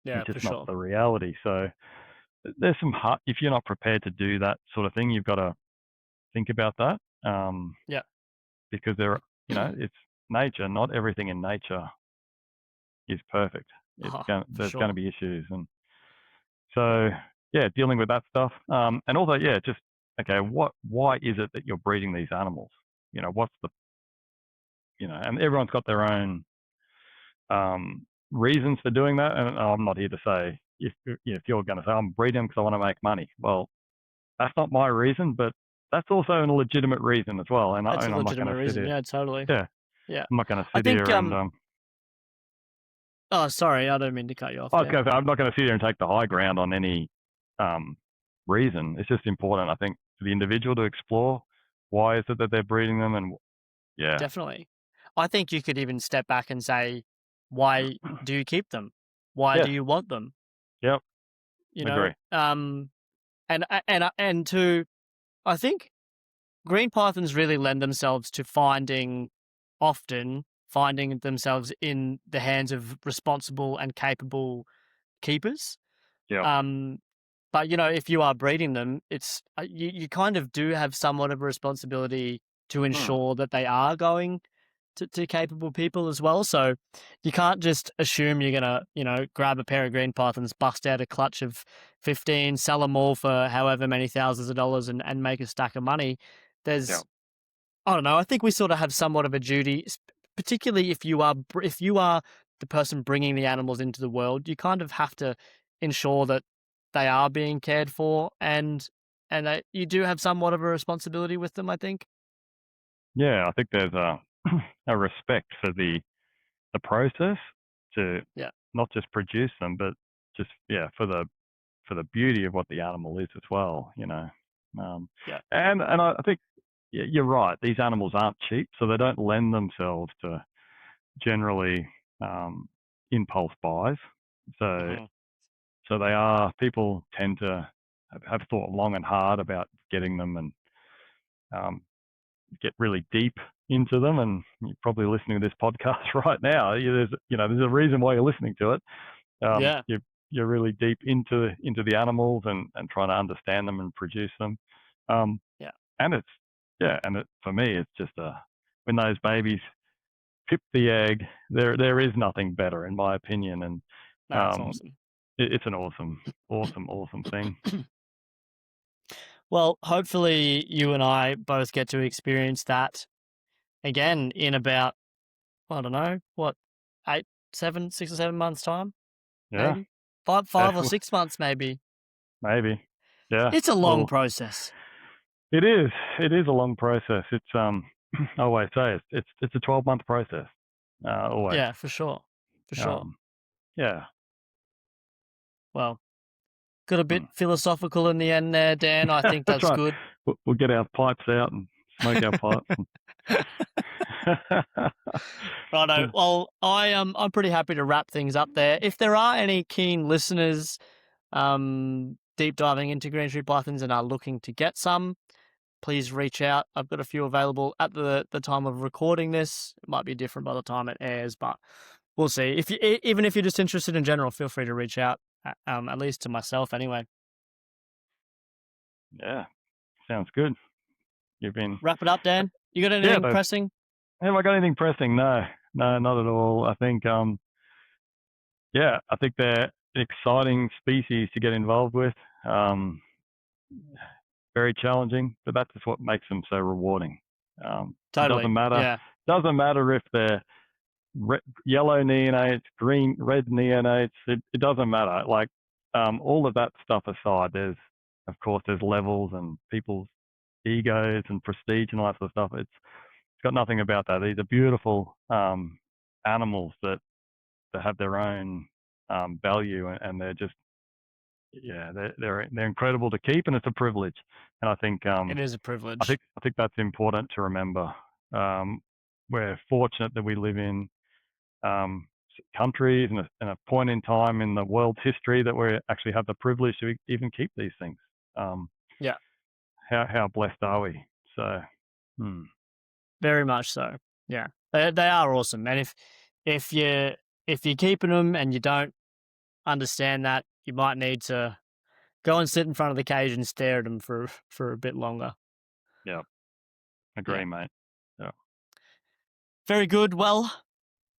A: Yeah,
B: It's
A: for
B: just not
A: sure.
B: the reality. So there's some hard, if you're not prepared to do that sort of thing, you've got to think about that,
A: Yeah.
B: because it's nature. Not everything in nature is perfect.
A: For
B: There's going to
A: sure.
B: be issues, and
A: Yeah.
B: so yeah, dealing with that stuff, and also yeah, just okay, why is it that you're breeding these animals? What's the and everyone's got their own reasons for doing that, and I'm not here to say if you're going to say I'm breeding them because I want to make money. Well, that's not my reason, but that's also a legitimate reason as well. And,
A: That's a
B: I'm not going
A: legitimate
B: to sit
A: reason.
B: here.
A: Yeah, totally.
B: Yeah,
A: Yeah.
B: I'm not going to
A: I
B: sit
A: think
B: here and
A: oh sorry, I don't mean to cut you off,
B: I was
A: Dan.
B: going to say I'm not going to sit here and take the high ground on any um, reason. It's just important, I think, for the individual to explore why is it that they're breeding them, and yeah,
A: Definitely. I think you could even step back and say, why do you keep them? Why do
B: yes,
A: you want them?
B: yep,
A: You know,
B: agree,
A: and to I think green pythons really lend themselves to often finding themselves in the hands of responsible and capable keepers.
B: Yep.
A: Um, but if you are breeding them, it's you kind of do have somewhat of a responsibility to
B: Hmm.
A: ensure that they are going to capable people as well. So you can't just assume you're gonna, grab a pair of green pythons, bust out a clutch of 15, sell them all for however many thousands of dollars, and make a stack of money.
B: Yep.
A: There's I don't know. I think we sort of have somewhat of a duty, particularly if you are the person bringing the animals into the world. You kind of have to ensure that they are being cared for, and that you do have somewhat of a responsibility with them, I think.
B: Yeah, I think there's a a respect for the process to
A: Yeah,
B: not just produce them, but just for the beauty of what the animal is as well. Um,
A: yeah,
B: and I think you're right. These animals aren't cheap, so they don't lend themselves to generally um, impulse buys. So
A: mhm,
B: so they are people tend to have thought long and hard about getting them and um, get really deep into them. And you're probably listening to this podcast right now. There's a reason why you're listening to it.
A: yeah,
B: You're really deep into the animals and trying to understand them and produce them. Um,
A: yeah.
B: and it's yeah, and for me, it's just when those babies pip the egg, there is nothing better in my opinion, and
A: That's
B: um,
A: awesome.
B: it's an awesome thing.
A: Well, hopefully you and I both get to experience that again in about, I don't know, what, 8, 7, 6 or 7 months time,
B: Yeah,
A: maybe 5 or
B: definitely,
A: 6 months, maybe.
B: maybe. Yeah.
A: It's a long
B: Well,
A: process.
B: it is. It is a long process. It's I always say it's a 12-month process. Always.
A: Yeah, for sure. For sure.
B: Um, yeah.
A: Well, got a bit
B: Hmm.
A: philosophical in the end there, Dan. I think
B: That's
A: that's
B: right.
A: good.
B: We'll get our pipes out and smoke our pipes.
A: Righto. Well, I'm pretty happy to wrap things up there. If there are any keen listeners deep diving into green tree pythons and are looking to get some, please reach out. I've got a few available at the time of recording this. It might be different by the time it airs, but we'll see. If you even if you're just interested in general, feel free to reach out. At least to myself, anyway.
B: Yeah, sounds good. You've been
A: Wrap it up, Dan. You got
B: yeah.
A: anything pressing?
B: Have I got anything pressing? No, no, not at all. I think yeah, I think they're an exciting species to get involved with. Um, very challenging, but that's just what makes them so rewarding. It doesn't
A: Totally.
B: matter.
A: Yeah.
B: Doesn't matter if they're yellow neonates, red neonates. It doesn't matter. Like all of that stuff aside, of course there's levels and people's egos and prestige and all that sort of stuff. It's got nothing about that. These are beautiful animals that have their own value, and they're just yeah, they're incredible to keep, and it's a privilege. And
A: It is a privilege.
B: I think that's important to remember. Um, we're fortunate that we live in countries and a point in time in the world's history that we actually have the privilege to even keep these things. Um,
A: Yeah,
B: how blessed are we? So, hmm,
A: very much so. Yeah, they are awesome. And if you if you're keeping them and you don't understand that, you might need to go and sit in front of the cage and stare at them for a bit longer.
B: yeah,
A: Yeah,
B: agree, mate. Yeah.
A: very good. Well,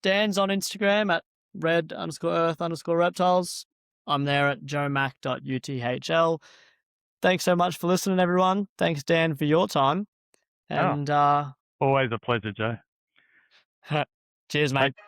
A: Dan's on Instagram at red_earth_reptiles. I'm there at joemac.uthl. Thanks so much for listening, everyone. Thanks, Dan, for your time.
B: Oh,
A: And
B: always a pleasure, Joe.
A: cheers, mate.
B: Take